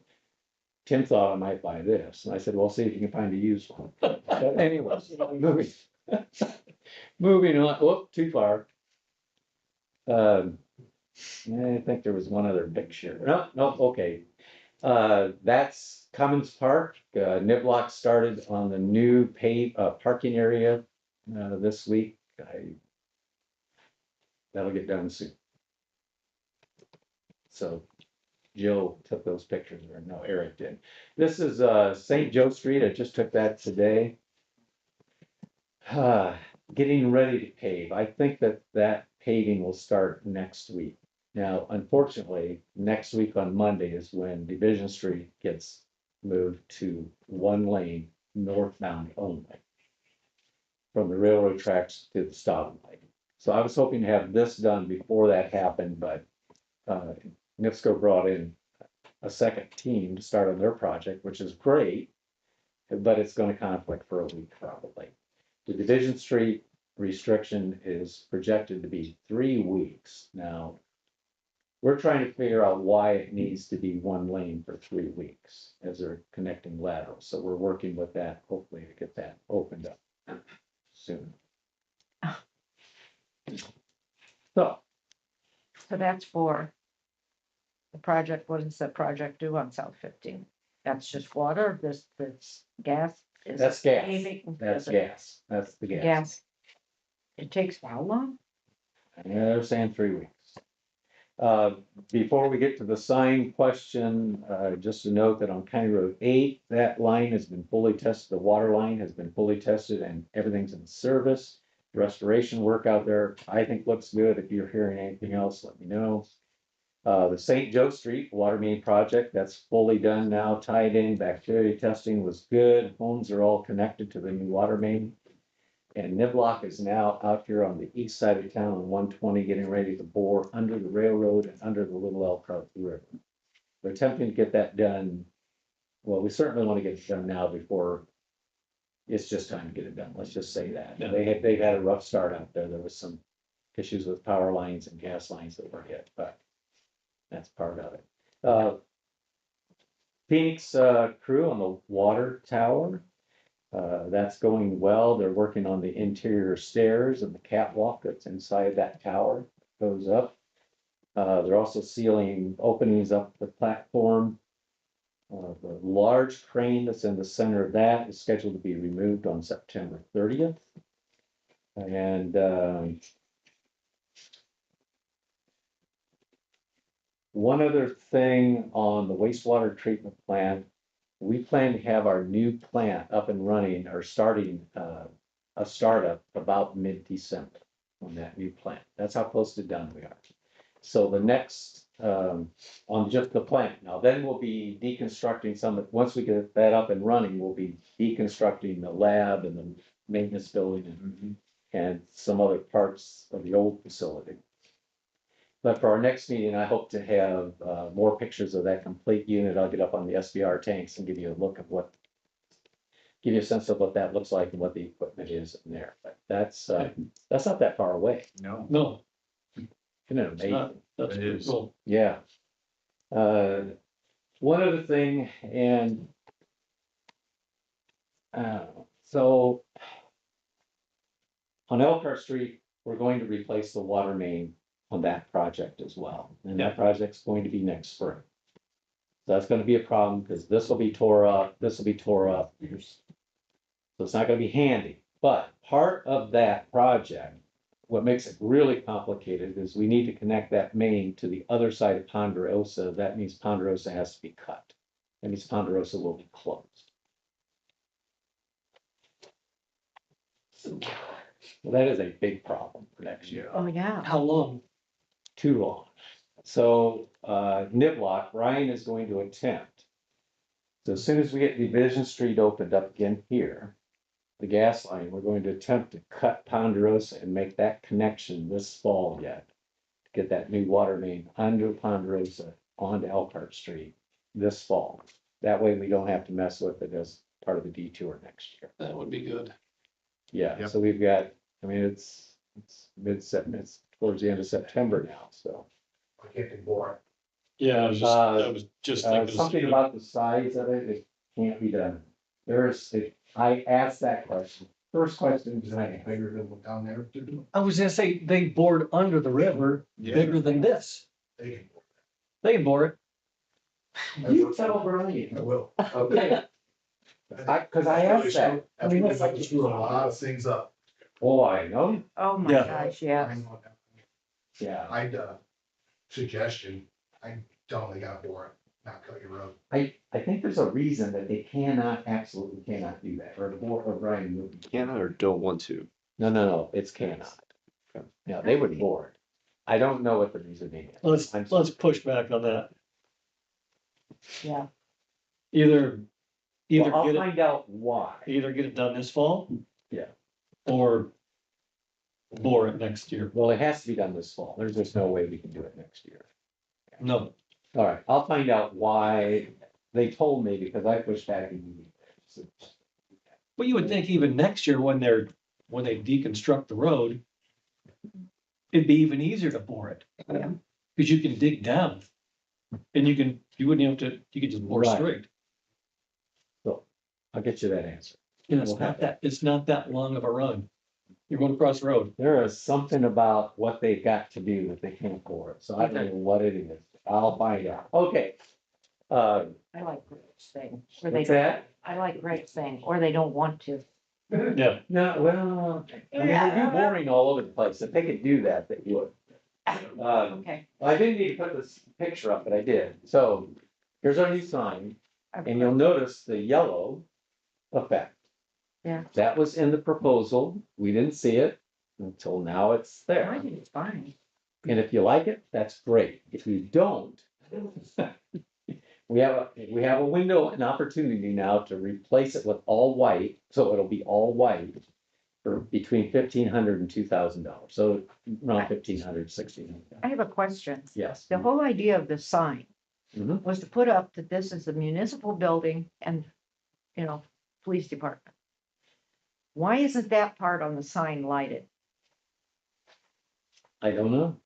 Tim thought I might buy this. And I said, well, see if you can find a used one. But anyway, moving on. Whoop, too far. I think there was one other picture. No, okay. That's Cummins Park. Niblock started on the new paved parking area this week. That'll get done soon. So Joe took those pictures, or no, Eric did. This is, St. Joe Street. I just took that today. Getting ready to pave. I think that paving will start next week. Now, unfortunately, next week on Monday is when Division Street gets moved to one lane northbound only. From the railroad tracks to the stop light. So I was hoping to have this done before that happened, but NIPSCO brought in a second team to start on their project, which is great. But it's gonna conflict for a week probably. The Division Street restriction is projected to be 3 weeks. Now, we're trying to figure out why it needs to be one lane for 3 weeks as they're connecting laterals. So we're working with that, hopefully to get that opened up soon. So, So that's for the project. What does the project do on South 15? That's just water, this gas? Is that's it gas, paving? that's Is it gas, that's the gas. Gas. It takes how long? And they're saying 3 weeks. Before we get to the sign question, just a note that on County Road 8, that line has been fully tested, the water line has been fully tested and everything's in service. Restoration work out there, I think looks good. If you're hearing anything else, let me know. The St. Joe Street water main project, that's fully done now, tied in, bacteria testing was good, homes are all connected to the new water main. And Niblock is now out here on the east side of town on 120, getting ready to bore under the railroad and under the Little Elkhart River. They're attempting to get that done. Well, we certainly want to get it done now before it's just time to get it done. Let's just say that. Yeah. They've had a rough start out there. There was some issues with power lines and gas lines that were hit, but that's part of it. Phoenix crew on the water tower. That's going well. They're working on the interior stairs and the catwalk that's inside that tower goes up. They're also sealing openings up the platform. The large crane that's in the center of that is scheduled to be removed on September 30th. And one other thing on the wastewater treatment plant, we plan to have our new plant up and running or starting a startup about mid-December on that new plant. That's how close to done we are. So the next on just the plant. Now then we'll be deconstructing some, once we get that up and running, we'll be deconstructing the lab and the maintenance building and some other parts of the old facility. But for our next meeting, I hope to have more pictures of that complete unit. I'll get up on the SBR tanks and give you a look of give you a sense of what that looks like and what the equipment is in there. But that's not that far away. No, No, Isn't it it's amazing? not. That's It pretty is. cool. Yeah. One other thing, and so on Elkhart Street, we're going to replace the water main on that project as well. And that project's going to be next spring. So that's gonna be a problem because this will be tore up, this will be tore up. So it's not gonna be handy, but part of that project, what makes it really complicated is we need to connect that main to the other side of Ponderosa. That means Ponderosa has to be cut. That means Ponderosa will be closed. Well, that is a big problem for next year. Oh, yeah. How long? Too long. So Niblock, Ryan is going to attempt. So as soon as we get Division Street opened up again here, the gas line, we're going to attempt to cut Ponderosa and make that connection this fall yet. To get that new water main under Ponderosa onto Elkhart Street this fall. That way we don't have to mess with it as part of the detour next year. That would be good. Yeah, Yep. so we've got, I mean, it's mid-September, it's towards the end of September now, so. I can't be boring. Yeah, I was just thinking. Something about the size of it, it can't be done. I asked that question. First question Is that bigger than what down there to do? I was gonna say, they bored under the river, Yeah. bigger than this. They can bore They can bore it. that. You tell Brian. I will. Okay. Cause I asked that. I mean, it's like to screw a lot of things up. Oh, I know. Oh, my Yeah. gosh, yeah. I know that. Yeah. I'd, suggestion, Tell them they gotta bore it, not cut your road. I think there's a reason that they absolutely cannot do that, or Brian would. Cannot or don't want to. No, it's cannot. Yeah, they would bore it. I don't know what the reasoning is. Let's push back on that. Yeah, Either Well, I'll get it, find out why. either get it done this fall. Yeah. Or bore it next year. Well, it has to be done this fall. There's just no way we can do it next year. No, All right, I'll find out why. They told me because I pushed back immediately. but you would think even next year when they deconstruct the road, it'd be even easier to bore it. Yeah. Cause you can dig down. And you wouldn't have to, you could just bore Right. straight. So I'll get you that answer. And it's We'll not have that, it's not that long of a run. You're going across the road. There is something about what they've got to do that they can't bore it. So I don't know what it is. I'll find out. Okay. I like Greg's saying, or they, What's that? I like Greg's saying, or they don't want to. Yeah. No, well, I mean, they do boring all over the place. If they could do that, they would. Okay. I didn't need to put this picture up, but I did. So here's our new sign, and you'll notice the yellow effect. Yeah. That was in the proposal. We didn't see it until now it's I there. think it's fine. And if you like it, that's great. If you don't, we have a window, an opportunity now to replace it with all white, so it'll be all white for between $1,500 and $2,000. So around $1,500, $1,600. I have a question. Yes. The whole idea of the sign Mhm. was to put up that this is the municipal building and, police department. Why isn't that part on the sign lighted? I don't know.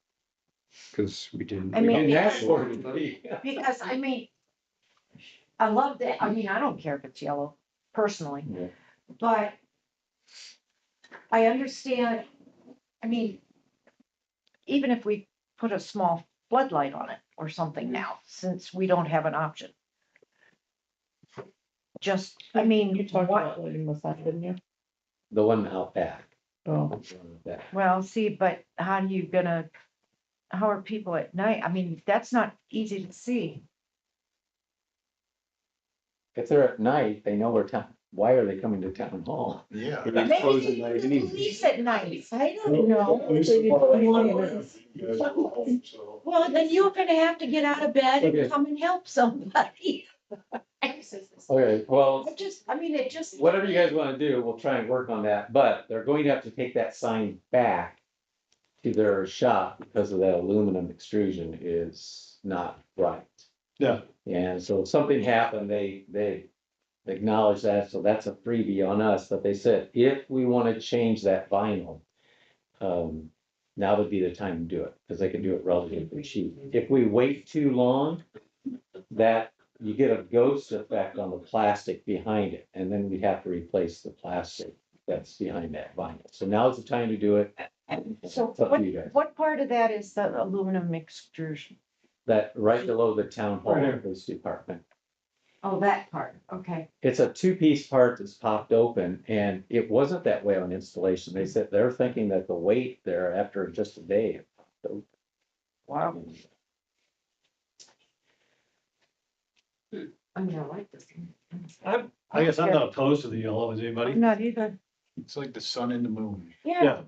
Because we didn't. I mean, We didn't ask for it to be. Because, I love that. I don't care if it's yellow personally, Yeah. but I understand, even if we put a small floodlight on it or something now, since we don't have an option. Just, You talked what, about lighting the sign, didn't you? The one out back. Oh, The one out back. well, see, but how are people at night? That's not easy to see. If they're at night, they know where why are they coming to town hall? Yeah. Maybe close they at night use the anyway. police at night. I don't know. Well, then you're gonna have to get out of bed Okay. and come and help somebody. Okay, well, It just. whatever you guys wanna do, we'll try and work on that, but they're going to have to take that sign back to their shop because of that aluminum extrusion is not right. Yeah. And so if something happened, they acknowledge that, so that's a freebie on us, but they said, if we wanna change that vinyl, now would be the time to do it, because they can do it relatively cheap. If we wait too long, that you get a ghost effect on the plastic behind it, and then we'd have to replace the plastic that's behind that vinyl. So now's the time to do it. So It's up to you guys. what part of that is the aluminum extrusion? That right below the town hall Right here. police department. Oh, that part, okay. It's a two-piece part that's popped open, and it wasn't that way on installation. They said they're thinking that the weight there after just a day. It popped open. Wow. I'm gonna like this. I guess I'm not opposed to the yellow, is anybody? I'm not either. It's like the sun and the moon. Yeah,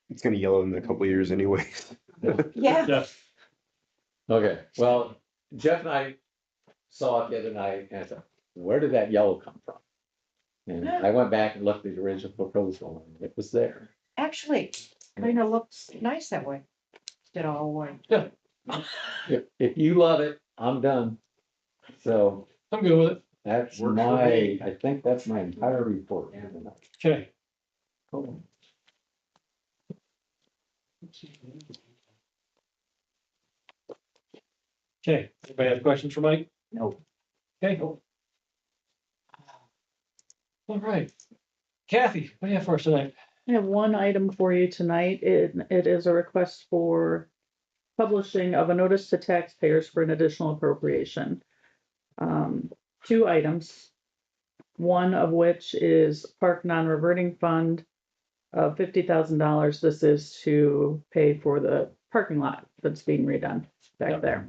It's gonna yellow in a couple of years anyway. yeah. Yeah. Okay, well, Jeff and I saw it the other night, and I thought, where did that yellow come from? And I went back and looked at the original proposal, and it was there. Actually, kind of looks nice that way. Instead of all white. If you love it, I'm done. So I'm good with it. that's Works for me. I think that's my entire report. Okay. Okay, anybody have questions for Mike? No. Okay. All right. Kathy, what do you have for us tonight? I have one item for you tonight. It is a request for publishing of a notice to taxpayers for an additional appropriation. Two items. One of which is park non-reverting fund of $50,000. This is to pay for the parking lot that's being redone back there.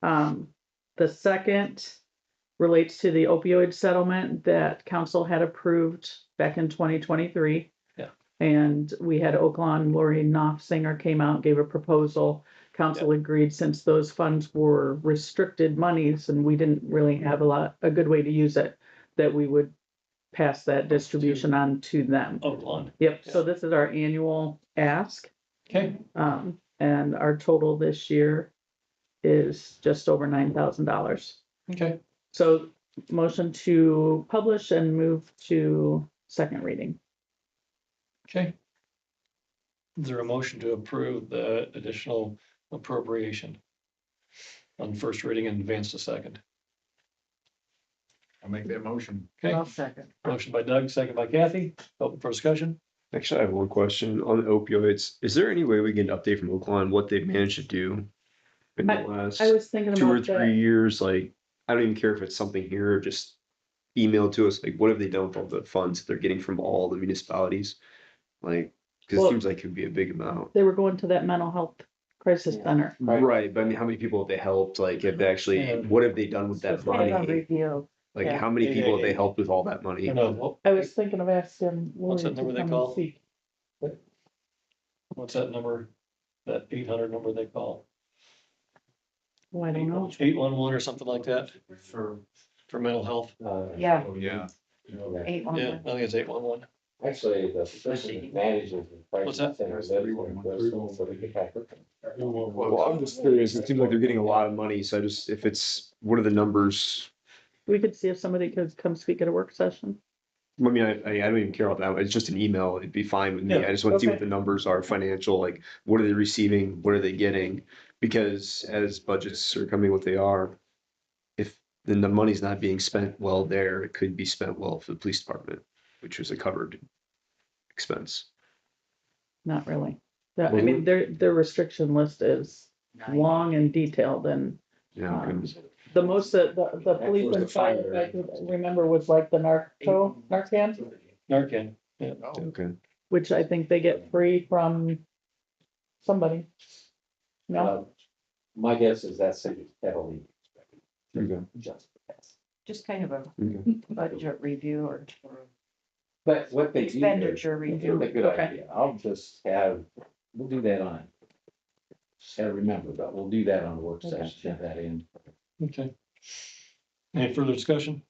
The second relates to the opioid settlement that council had approved back in 2023. Yeah. And we had Oaklawn, Lori Knopfsinger came out, gave a proposal. Council agreed, since those funds were restricted monies and we didn't really have a good way to use it, that we would pass that distribution on to them. Oaklawn. Yep, so this is our annual ask. Okay, And our total this year is just over $9,000. okay. So motion to publish and move to second reading. Okay. Is there a motion to approve the additional appropriation on first reading and advance to second? I'll make that motion. Okay, I'll second. motion by Doug, second by Kathy. Open for discussion. Actually, I have one question on the opioids. Is there any way we get an update from Oaklawn on what they've managed to do in the last I was thinking 2 or about 3 that. years? Like, I don't even care if it's something here or just email to us. Like, what have they done with all the funds that they're getting from all the municipalities? Like, because Well- it seems like it could be a big amount. They were going to that mental health crisis center. Right, but I mean, how many people have they helped? Like, have they actually, Yeah. what have they done with that It's kind of a money? review. Like, yeah. how many people have they helped with all that money? I know, what- I was thinking of asking What's Lori that to number they come call? and speak. what's that number? That 800 number they call? Oh, I don't know. 811 or something like that for mental health. Yeah, Oh, yeah. 811. Yeah, I think it's 811. Actually, the person that manages the What's that? crisis center lives in Bristol, so we could have her. Well, I'm just curious. It seems like they're getting a lot of money. So I just, if it's, what are the numbers? We could see if somebody could come speak at a work session. I mean, I don't even care about that. It's just an email. It'd be fine with me. Yeah, I just want to see what okay. the numbers are financial, like what are they receiving? What are they getting? Because as budgets are coming what they are, if then the money's not being spent well there, it could be spent well for the police department, which is a covered expense. Not really. I Well, mean, their restriction list is long and detailed, and Yeah. okay. the most that the police and fire, I could remember, was like the Narcan, Narcan. Yeah. Okay. which I think they get free from somebody. No, My guess is that's heavily. Okay. Just kind of a Okay. budget review or But what they do. expenditure It's review. a good Okay. idea. We'll do that on. Gotta remember, but we'll do that on a work Okay. session, have that in. Okay. Any further discussion?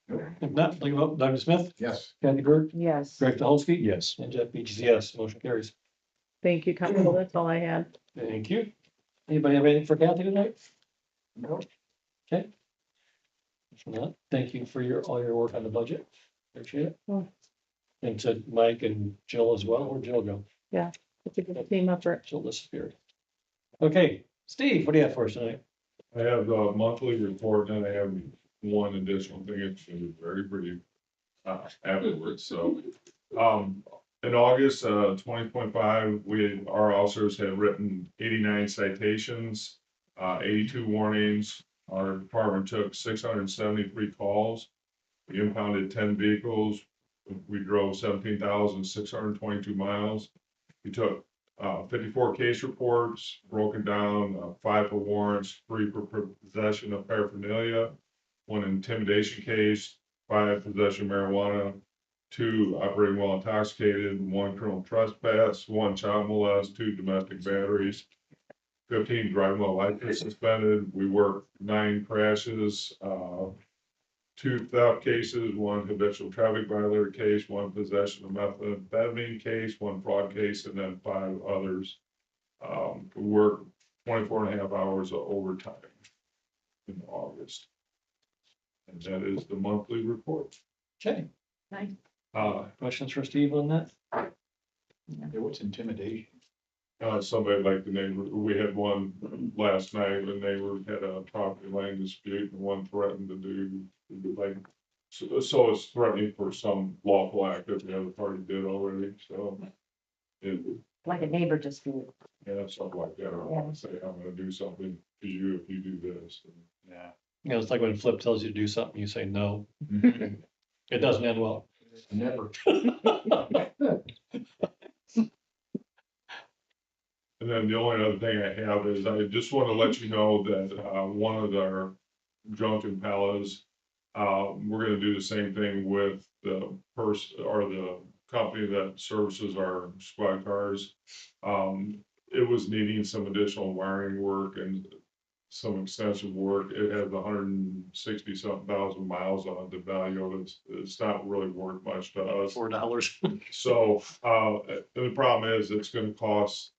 If not, think about Doug Smith, Yes. Kathy Burke, Yes. Greg Dolsky. Yes. And Jeff Beach is yes. Motion carries. thank you, Council, that's all I had. Thank you. Anybody have anything for Kathy tonight? No. Okay. If not, thank you for all your work on the budget. Appreciate it. Yeah. And to Mike and Jill as well. Where'd Jill go? It's a good team effort. Jill disappeared. Okay, Steve, what do you have for us tonight? I have a monthly report and I have one additional thing. It's very brief afterwards, so. In August, 2025, our officers have written 89 citations, 82 warnings. Our department took 673 calls. We impounded 10 vehicles. We drove 17,622 miles. We took 54 case reports, broken down, 5 for warrants, 3 for possession of paraphernalia, 1 intimidation case, 5 possession of marijuana, 2 operating while intoxicated, 1 criminal trespass, 1 child molest, 2 domestic batteries, 15 driving while license suspended. We worked 9 crashes, 2 theft cases, 1 habitual traffic violator case, 1 possession of methamphetamine case, 1 fraud case, and then 5 others. We worked 24 and a half hours of overtime in August. And that is the monthly report. Okay, Nice. questions for Steve on that? Yeah, what's intimidation? Somebody like the neighbor, we had one last night, the neighbor had a property line dispute and one threatened to do like, so it's threatening for some lawful act that the other party did already, so. Like a neighbor dispute. Yeah, something like that, or I say, I'm gonna do something to you if you do this. Yeah. You know, it's like when Flip tells you to do something, you say no. Mm-hmm. It doesn't end well. Never. And then the only other thing I have is I just want to let you know that, one of our junk Impalas, we're gonna do the same thing with the or the company that services our squad cars. It was needing some additional wiring work and some extensive work. It has 160 something thousand miles on it. The value of it's not really worth much to us. $4. So, the problem is it's gonna cost,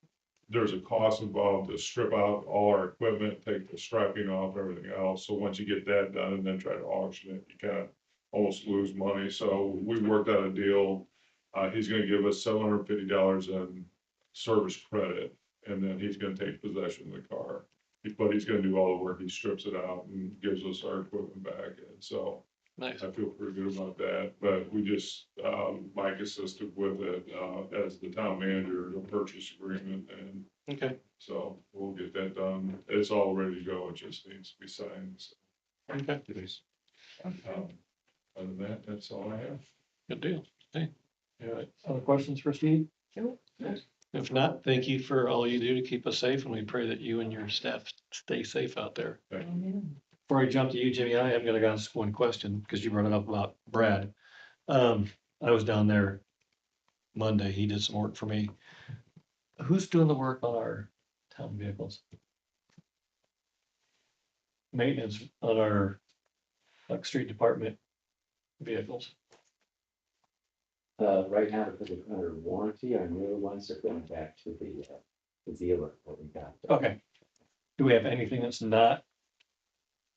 there's a cost involved to strip out all our equipment, take the striping off, everything else. So once you get that done and then try to auction it, you kind of almost lose money. So we worked out a deal. He's gonna give us $750 in service credit, and then he's gonna take possession of the car. But he's gonna do all the work. He strips it out and gives us our equipment back. And so Nice. I feel pretty good about that, but we just, Mike assisted with it, as the town manager, the purchase agreement, and Okay, so we'll get that done. It's all ready to go, it just needs to be signed, so, okay, other than that, that's all I have. good deal. Hey, all right, other questions for Steve? Nope. If not, thank you for all you do to keep us safe, and we pray that you and your staff stay safe out there. Before I jump to you, Jimmy, I am gonna ask one question, because you brought it up about Brad. I was down there Monday, he did some work for me. Who's doing the work on our town vehicles? Maintenance on our, like, street department vehicles? Right now, because it's under warranty, our newer ones are going back to the dealer, what we got. Okay. Do we have anything that's not?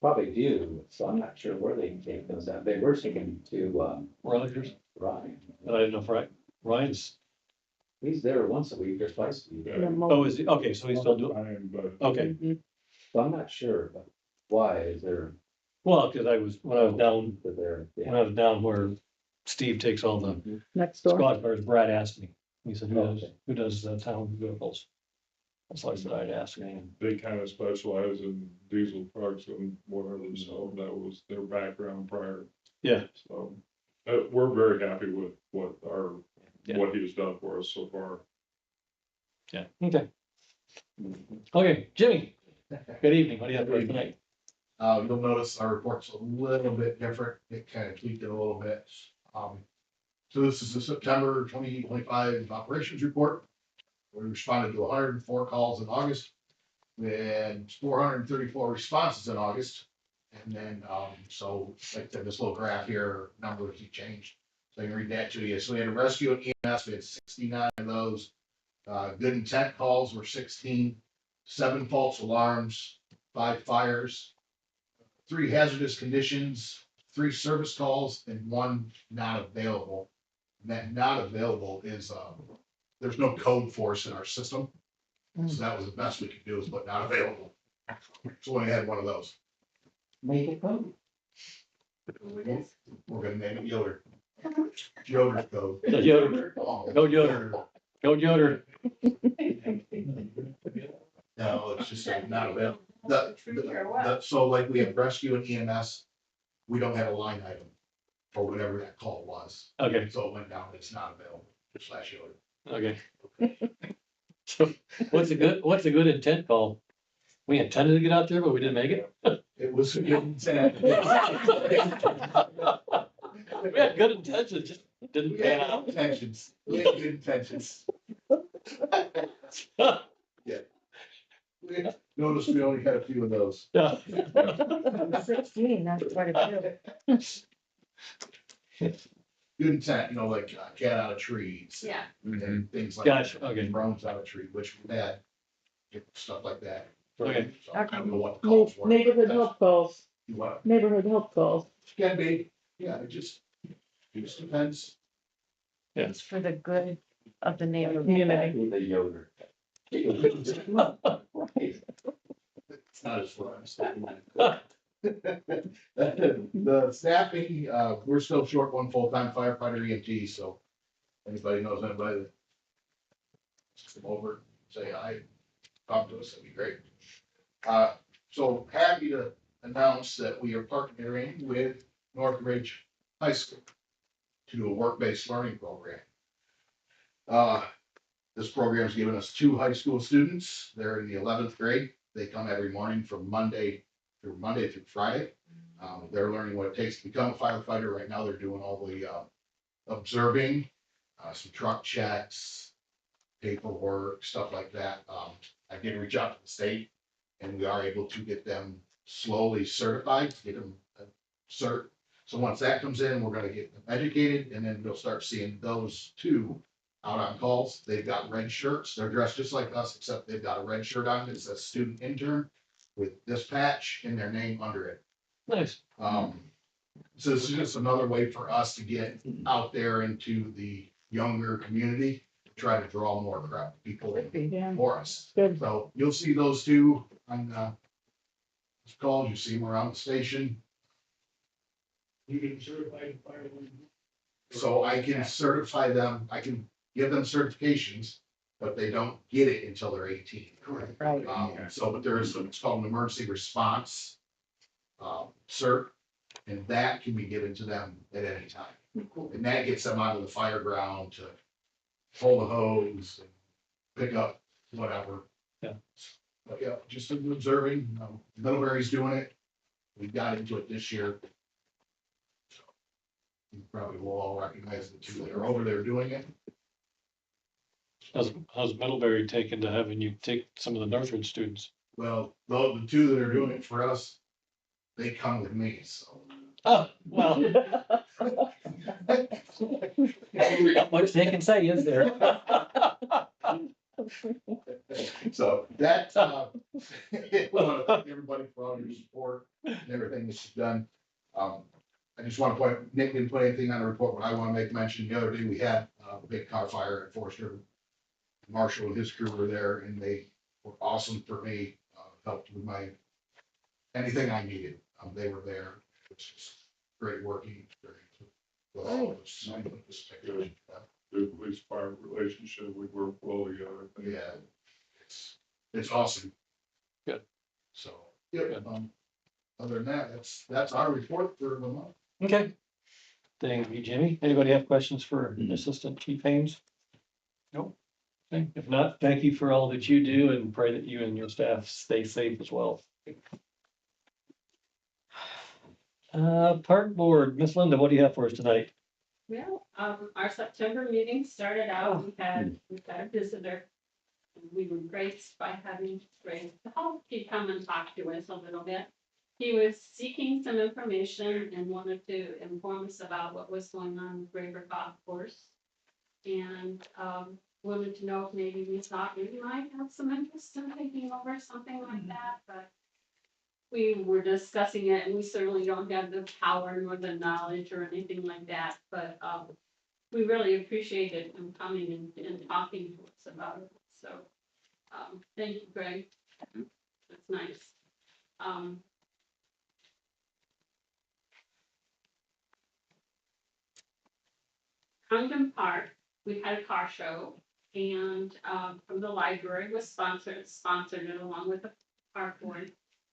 Probably do, so I'm not sure where they can take those out. They were taken to, Rogers? Ryan. I didn't know if Ryan's, He's there once a week or twice a week. oh, is he, okay, so he's still doing, Fine, but okay. So I'm not sure, but why is there? Well, because when I was down, For their, when I was down where Steve takes all the Next door. squad cars, Brad asked me, he said, Okay. who does town vehicles? So I said, I'd ask him. they kind of specialize in diesel trucks and whatever, so that was their background prior. Yeah. So, we're very happy with what Yeah. what he's done for us so far. Yeah, okay. Okay, Jimmy, good evening, what do you have for us tonight? You'll notice our report's a little bit different. It kind of tweaked it a little bit. So this is the September 2025 operations report. We responded to 104 calls in August. We had 434 responses in August. And then, so like this little graph here, numbers have changed. So I can read that to you. So we had a rescue and EMS, we had 69 of those. Good intent calls were 16, 7 false alarms, 5 fires, 3 hazardous conditions, 3 service calls, and 1 not available. And that not available is, there's no code for us in our system. So that was the best we could do, is put not available. So we had one of those. Make it go. We're gonna name it Yoder. Yoder's code. The Yoder, go Yoder, go Yoder. No, it's just not available. So like we have rescue and EMS, we don't have a line item for whatever that call was. Okay, So it went down, it's not available, / Yoder. okay. So what's a good intent call? We intended to get out there, but we didn't make it. It was a good intent. We had good intentions, just didn't We pan had out. intentions, we had good intentions. Notice we only had a few of those. Yeah. 16, that's quite a few. Good intent, like cat out of trees. Yeah. And things like. Gotcha, that, okay. Drones out of tree, which we had, stuff like that. Okay. So I don't know what the calls were. Neighborhood help calls, You what? neighborhood help calls. Can be, yeah, it just depends. It's for the good of the neighborhood. Community. The Yoder. It's not as fun. The staffing, we're still short 1 full-time firefighter EMT, so anybody knows anybody that just come over, say hi, talk to us, that'd be great. So happy to announce that we are partnering with Northridge High School to do a work-based learning program. This program's given us 2 high school students. They're in the 11th grade. They come every morning from Monday through Friday. They're learning what it takes to become a firefighter. Right now, they're doing all the observing, some truck checks, paperwork, stuff like that. I did reach out to the state, and we are able to get them slowly certified, get them a cert. So once that comes in, we're gonna get them educated, and then we'll start seeing those 2 out on calls. They've got red shirts. They're dressed just like us, except they've got a red shirt on. It says student intern with this patch and their name under it. Nice. So this is just another way for us to get out there into the younger community, try to draw more people in Yeah. for us. Good. So you'll see those 2 on this call. You see them around the station. You get certified fireman. So I can certify them, I can give them certifications, but they don't get it until they're 18. Correct. Right. But there is, it's called an emergency response cert, and that can be given to them at any time. And that gets them out of the fire ground to pull the hose, and pick up whatever. Yeah. But yeah, just observing, Middlebury's doing it. We got into it this year. So you probably will all recognize the 2 that are over there doing it. How's Middlebury taken to having you take some of the Northridge students? Well, the 2 that are doing it for us, they come with me, so. Oh, well, not much they can say, is there? So that, well, I wanna thank everybody for all your support and everything that you've done. I just want to point, Nick didn't put anything on the report, but I want to make mention, the other day we had a big car fire at Forester. Marshall and his crew were there, and they were awesome for me, helped with anything I needed. They were there. It's just great working experience with all of us. The police fire relationship, we work well together. Yeah, it's awesome. Good. So, yeah, other than that, that's our report for the month. Okay. Thank you, Jimmy. Anybody have questions for Assistant Chief Haynes? Nope. Okay. If not, thank you for all that you do, and pray that you and your staff stay safe as well. Park Board, Miss Linda, what do you have for us tonight? Well, our September meeting started out, we've got a visitor. We were graced by having Ray Pahalski come and talk to us a little bit. He was seeking some information and wanted to inform us about what was going on with Graver Golf Course. And, wanted to know if maybe we thought we might have some interest in taking over something like that, but we were discussing it, and we certainly don't have the power nor the knowledge or anything like that, but, we really appreciated him coming and talking to us about it, so, thank you, Greg. That's nice. Condon Park, we had a car show, and, from the library was sponsored it along with the park board.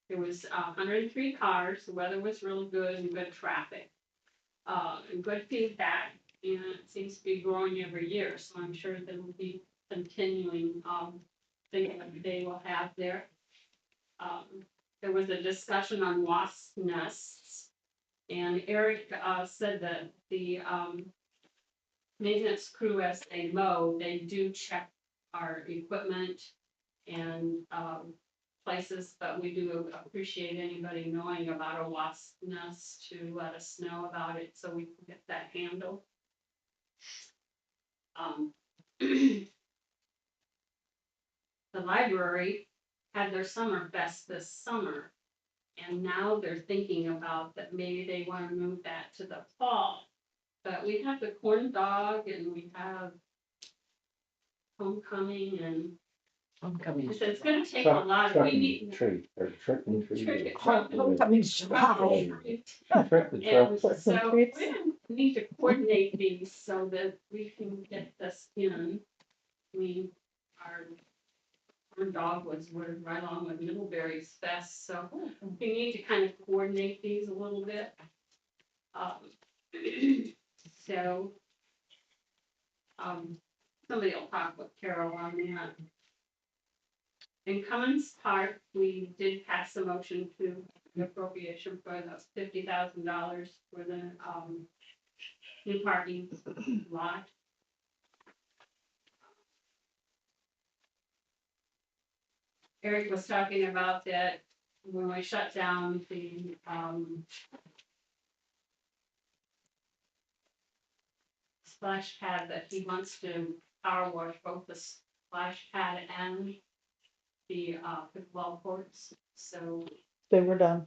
There was 103 cars, the weather was really good and good traffic, and good feedback, and it seems to be growing every year, so I'm sure there will be continuing, things that they will have there. There was a discussion on wasp nests, and Eric, said that the, maintenance crew, as they mow, they do check our equipment and, places, but we do appreciate anybody knowing about a wasp nest to let us know about it so we can get that handled. The library had their summer fest this summer, and now they're thinking about that maybe they want to move that to the fall. But we have the corn dog, and we have homecoming, and Homecoming. so it's gonna take a lot, we need. Treat, or trick and treat. Homecoming's July. And so we need to coordinate these so that we can get this in. I mean, our dog was right along with Middlebury's Fest, so we need to kind of coordinate these a little bit. So somebody will talk with Carol on that. In Cummins Park, we did pass a motion to the appropriation for the $50,000 for the, new parking lot. Eric was talking about that when we shut down the, splash pad, that he wants to power wash both the splash pad and the, pickleball courts, so They were done.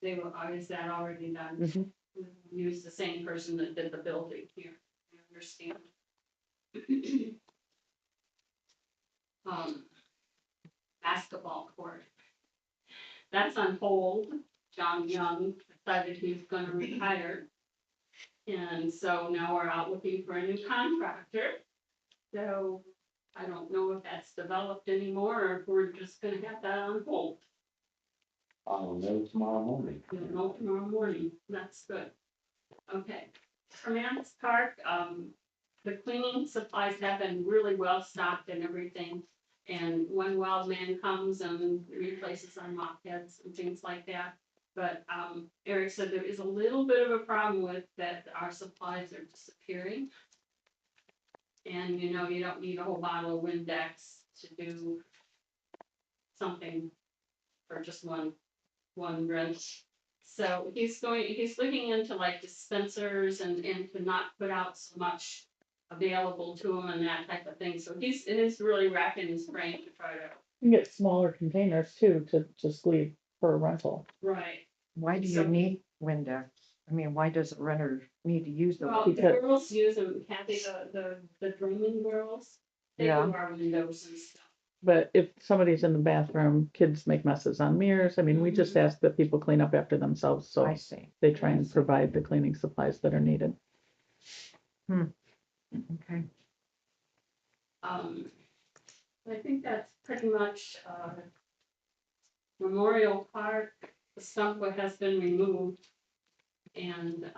they were, is that already done? Mhm. We Use the same person that did the building here, I understand. Basketball court. That's on hold. John Young decided he was gonna retire. And so now we're out looking for a new contractor. So I don't know if that's developed anymore or if we're just gonna have that on hold. I'll know tomorrow morning. We'll know tomorrow morning. That's good. Okay. Command Park, the cleaning supplies have been really well stocked and everything. And when wild man comes and replaces our mop heads and things like that. But, Eric said there is a little bit of a problem with that our supplies are disappearing. And you know, you don't need a whole bottle of Windex to do something for just one rinse. So he's looking into like dispensers and to not put out so much available to him and that type of thing. So it is really racking his brain to try to. You can get smaller containers too, to just leave for a rental. Right. Why do you So- need Windex? I mean, why does a renter need to use the? Well, the Because- girls use them, Kathy, the dreaming girls, they do Yeah. our windows and stuff. But if somebody's in the bathroom, kids make messes on mirrors. I mean, we just ask that people clean up after themselves, so I see. they try I and see. provide the cleaning supplies that are needed. Okay. I think that's pretty much, Memorial Park, the stump has been removed and,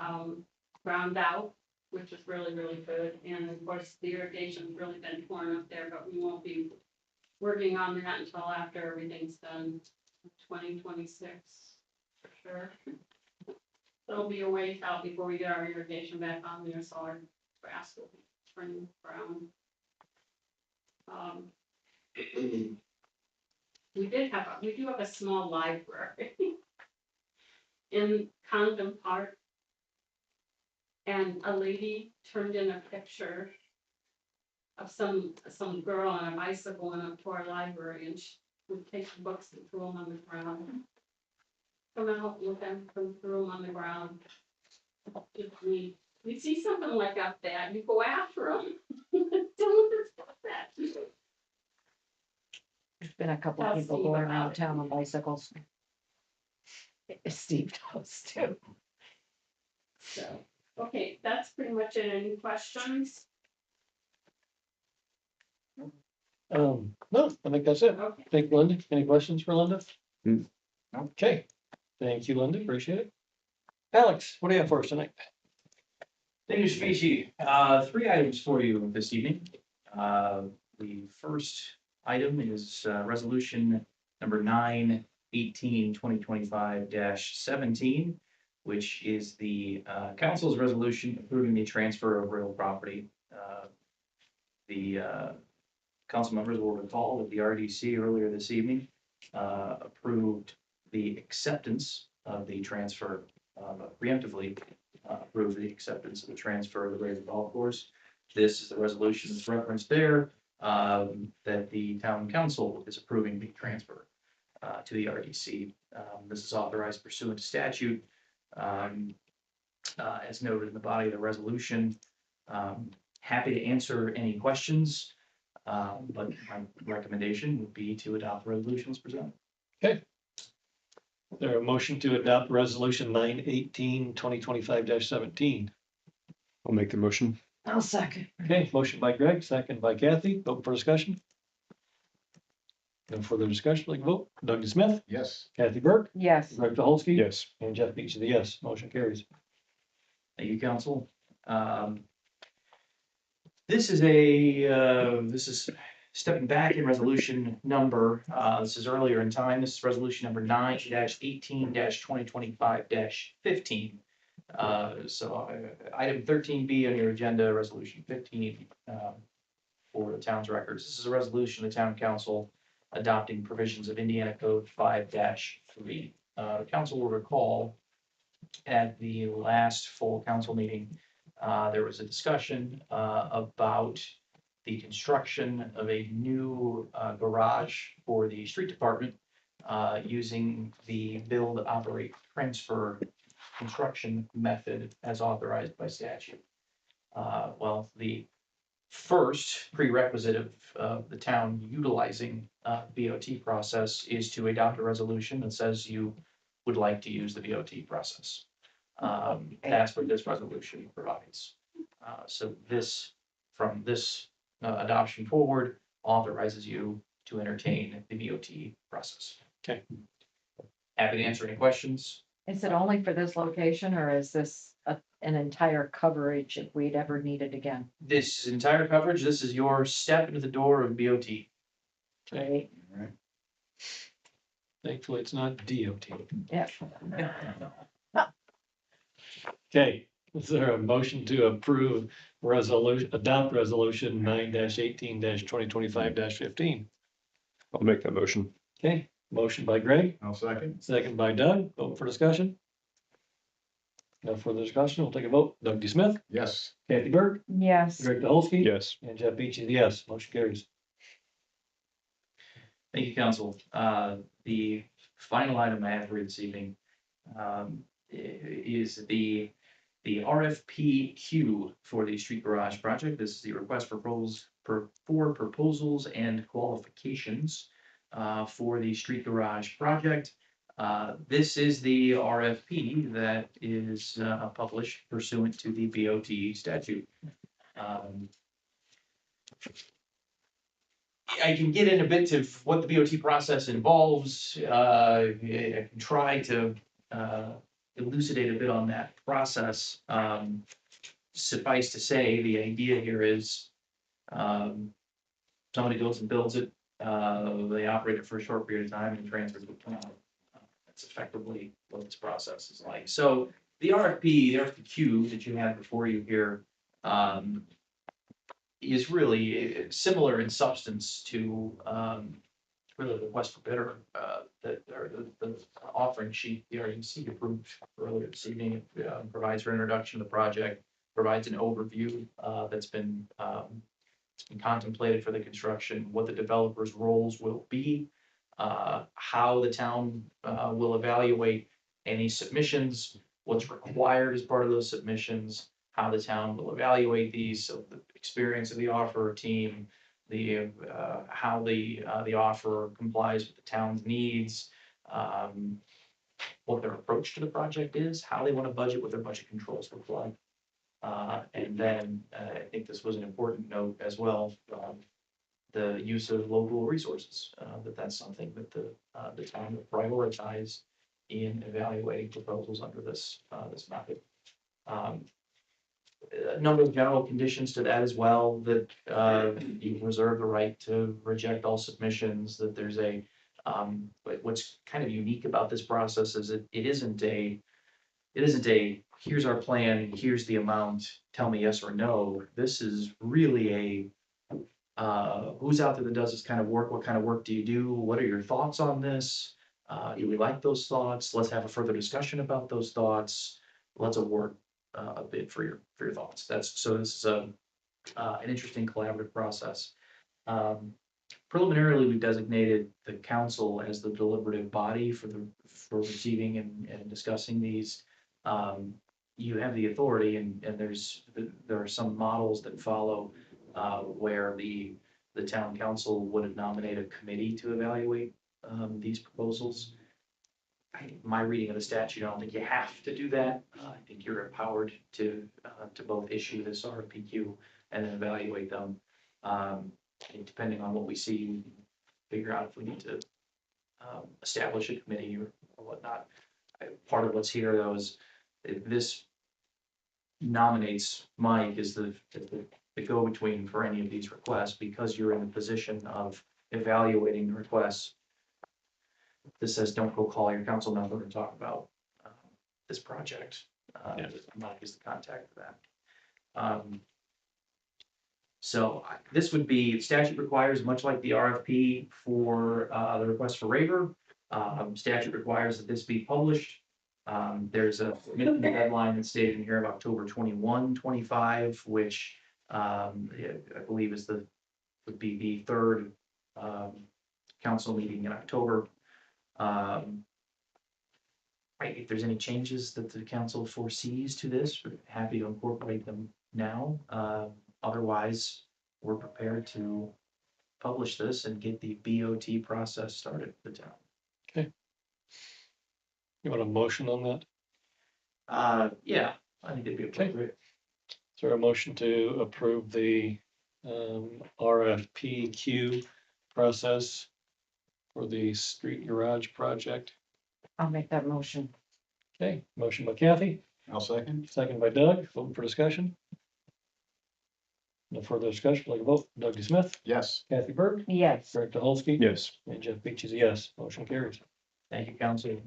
ground out, which is really, really good. And of course, the irrigation's really been torn up there, but we won't be working on that until after everything's done, 2026, for sure. It'll be a ways out before we get our irrigation back on there, so our grass will be turning brown. We do have a small library in Condon Park. And a lady turned in a picture of some girl on a bicycle going up to our library, and she would take the books and throw them on the ground. Come out, look at them, throw them on the ground. If we see something like that, you go after them. Don't stop that. There's been a couple Tell people Steve going about around it. town on bicycles. Steve does too. So, okay, that's pretty much it. Any questions? No, I think that's it. Okay. Thank you, Linda. Any questions for Linda? Hmm. Okay, thank you, Linda, appreciate it. Alex, what do you have for us tonight? Thank you, Spacey. 3 items for you this evening. The first item is resolution number 9/18/2025-17, which is the council's resolution approving the transfer of real property. The council members will recall that the RDC earlier this evening approved the acceptance of the transfer, preemptively approved the acceptance of the transfer of the Brady Golf Course. This is the resolution that's referenced there, that the town council is approving the transfer to the RDC. This is authorized pursuant to statute, as noted in the body of the resolution. Happy to answer any questions, but my recommendation would be to adopt the resolution as presented. Is there a motion to adopt resolution 9/18/2025-17? I'll make the motion. I'll second. Okay, motion by Greg, second by Kathy, open for discussion. No further discussion, like vote. Doug Smith, Yes. Kathy Burke, Yes. Greg Dolsky. Yes. And Jeff Beach is a yes, motion carries. Thank you, council. This is this is stepping back in resolution number, this is earlier in time, this is resolution number 9-18-2025-15. Item 13B on your agenda, resolution 15, for the town's records. This is a resolution of the town council adopting provisions of Indiana Code 5-3. The council will recall at the last full council meeting, there was a discussion about the construction of a new garage for the street department using the build, operate, transfer construction method as authorized by statute. Well, the first prerequisite of the town utilizing BOT process is to adopt a resolution that says you would like to use the BOT process. That's what this resolution provides. So this, from this adoption forward, authorizes you to entertain the BOT process. Okay. Happy to answer any questions. Is it only for this location or is this an entire coverage if we'd ever need it again? This entire coverage, this is your step into the door of BOT. Right? Thankfully, it's not DOT. Yeah. Okay, is there a motion to approve adopt resolution 9-18-2025-15? I'll make that motion. Okay, motion by Greg, I'll second. second by Doug. Open for discussion. No further discussion. We'll take a vote. Doug D. Smith, Yes. Kathy Burke, Yes. Greg Dolsky. Yes. And Jeff Beechey, yes. Motion carries. Thank you, council. The final item I have for you this evening is the RFP queue for the street garage project. This is the request for proposals and qualifications for the street garage project. This is the RFP that is published pursuant to the BOT statute. I can get in a bit of what the BOT process involves. I can try to elucidate a bit on that process. Suffice to say, the idea here is somebody goes and builds it, they operate it for a short period of time and transfers the plan. That's effectively what this process is like. So the RFQ that you have before you here is really similar in substance to really the request for bidder or the offering sheet the RDC approved earlier this evening. It provides for introduction to the project, provides an overview that's been contemplated for the construction, what the developer's roles will be, how the town will evaluate any submissions, what's required as part of those submissions, how the town will evaluate these, so the experience of the offerer team, the how the offer complies with the town's needs, what their approach to the project is, how they want to budget, what their budget controls look like. And then I think this was an important note as well, the use of local resources, that's something that the town will prioritize in evaluating proposals under this method. A number of general conditions to that as well, that you reserve the right to reject all submissions, that there's but what's kind of unique about this process is it isn't a here's our plan, here's the amount, tell me yes or no. This is really who's out there that does this kind of work, what kind of work do you do, what are your thoughts on this? Do we like those thoughts? Let's have a further discussion about those thoughts. Let's award a bid for your thoughts. This is an interesting collaborative process. Preliminarily, we've designated the council as the deliberative body for receiving and discussing these. You have the authority, and there are some models that follow where the town council would nominate a committee to evaluate these proposals. My reading of the statute, I don't think you have to do that. I think you're empowered to both issue this RFQ and then evaluate them. And depending on what we see, we can figure out if we need to establish a committee or whatnot. Part of what's here though is this nominates Mike as the the go-between for any of these requests, because you're in the position of evaluating the requests. This says, don't go call your council member and talk about this project. Mike is the contact for that. So this would be, statute requires, much like the RFP for the request for waiver, statute requires that this be published. There's a minimum deadline that's stated in here of October 21, 25, which I believe would be the third council meeting in October. If there's any changes that the council foresees to this, we're happy to incorporate them now. Otherwise, we're prepared to publish this and get the BOT process started for the town. You want a motion on that? Yeah, I think it'd be appropriate. Is there a motion to approve the RFPQ process for the street garage project? I'll make that motion. Okay, motion by Kathy, I'll second. second by Doug, open for discussion. No further discussion, like a vote, Doug D. Smith, Yes. Kathy Burke, Yes. Greg Dolsky. Yes. And Jeff Beach is a yes, motion carries. Thank you, council.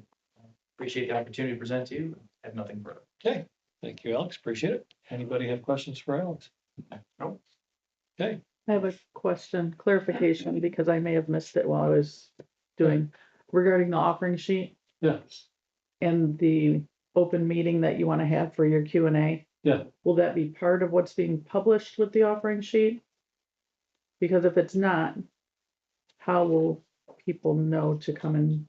Appreciate the opportunity to present to you. I have nothing further. Okay, thank you, Alex, appreciate it. Anybody have questions for Alex? Nope. Okay, I have a question, clarification, because I may have missed it while I was doing regarding the offering sheet yeah, and the open meeting that you want to have for your Q&A. Yeah. Will that be part of what's being published with the offering sheet? Because if it's not, how will people know to come and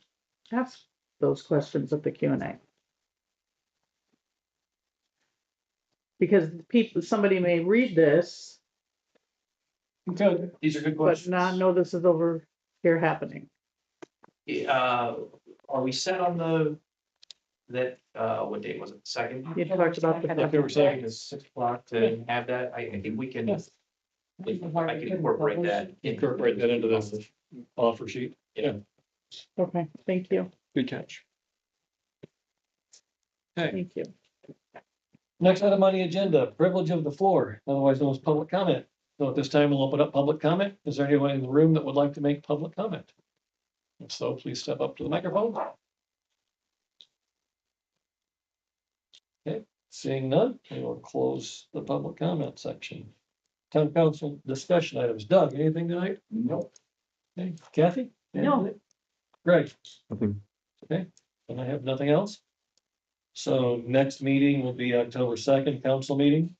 ask those questions at the Q&A? Because somebody may read this, good, these are good but questions. not know this is over here happening. Are we set on what date was it, second? You talked about the October second. It's 6 o'clock to have that. I think we can, I can incorporate that. Incorporate that into the offer sheet. Yeah, Okay, thank you, good catch. Okay, thank you. next item on the agenda, privilege of the floor, otherwise known as public comment. So at this time, we'll open up public comment. Is there anyone in the room that would like to make public comment? If so, please step up to the microphone. Okay, seeing none, we will close the public comment section. Town council discussion items. Doug, anything tonight? Nope. Okay, Kathy? No. Anything? Greg? Nothing. Okay, and I have nothing else. So next meeting will be October 2nd, council meeting.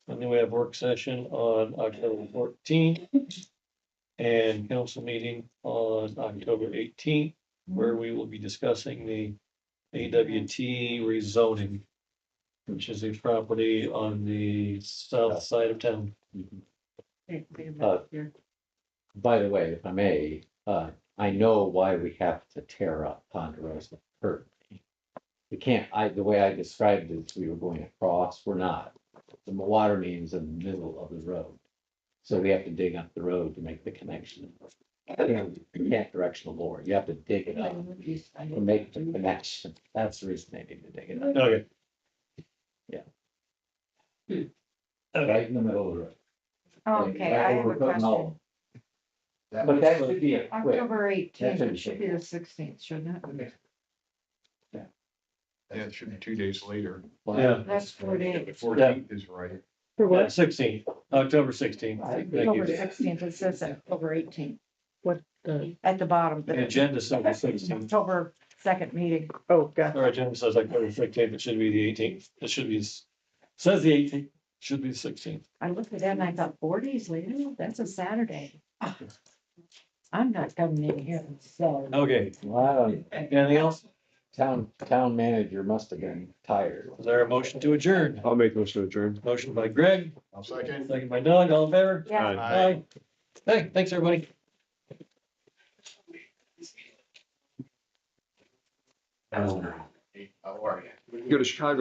And then we have work session on October 14th. And council meeting on October 18th, where we will be discussing the AWT rezoning, which is a property on the south side of town. By the way, if I may, I know why we have to tear up Ponderosa currently. We can't, the way I described it, we were going across, we're not. The water main's in the middle of the road. So we have to dig up the road to make the connection. You can't directional bore, you have to dig it up to make the connection. That's the reason they need to dig it up, Okay. right in the middle of the road. Okay, I have a question. But that should be a quick. October 18th, That's it should be the 16th, shouldn't it? Yeah, it should be 2 days later. Yeah, That's 4 The days. 14th is right. For yeah, what? 16th, October 16th. Thank October you. 16th, it says October 18th What, at the bottom. The agenda says the 16th. October 2nd meeting. oh, got Our agenda says October 16th, it should be the 18th. It should be, says the 18th, should be the 16th. I looked at that and I thought 4 days later, that's a Saturday. I'm not coming in here, so. Okay, Wow, anything else? town manager must have been tired. Is there a motion to adjourn? I'll make the motion to adjourn. Motion by Greg, I'll second. second by Doug, all in favor? Yeah. Aye. Hey, thanks, everybody. How are you? Go to Chicago.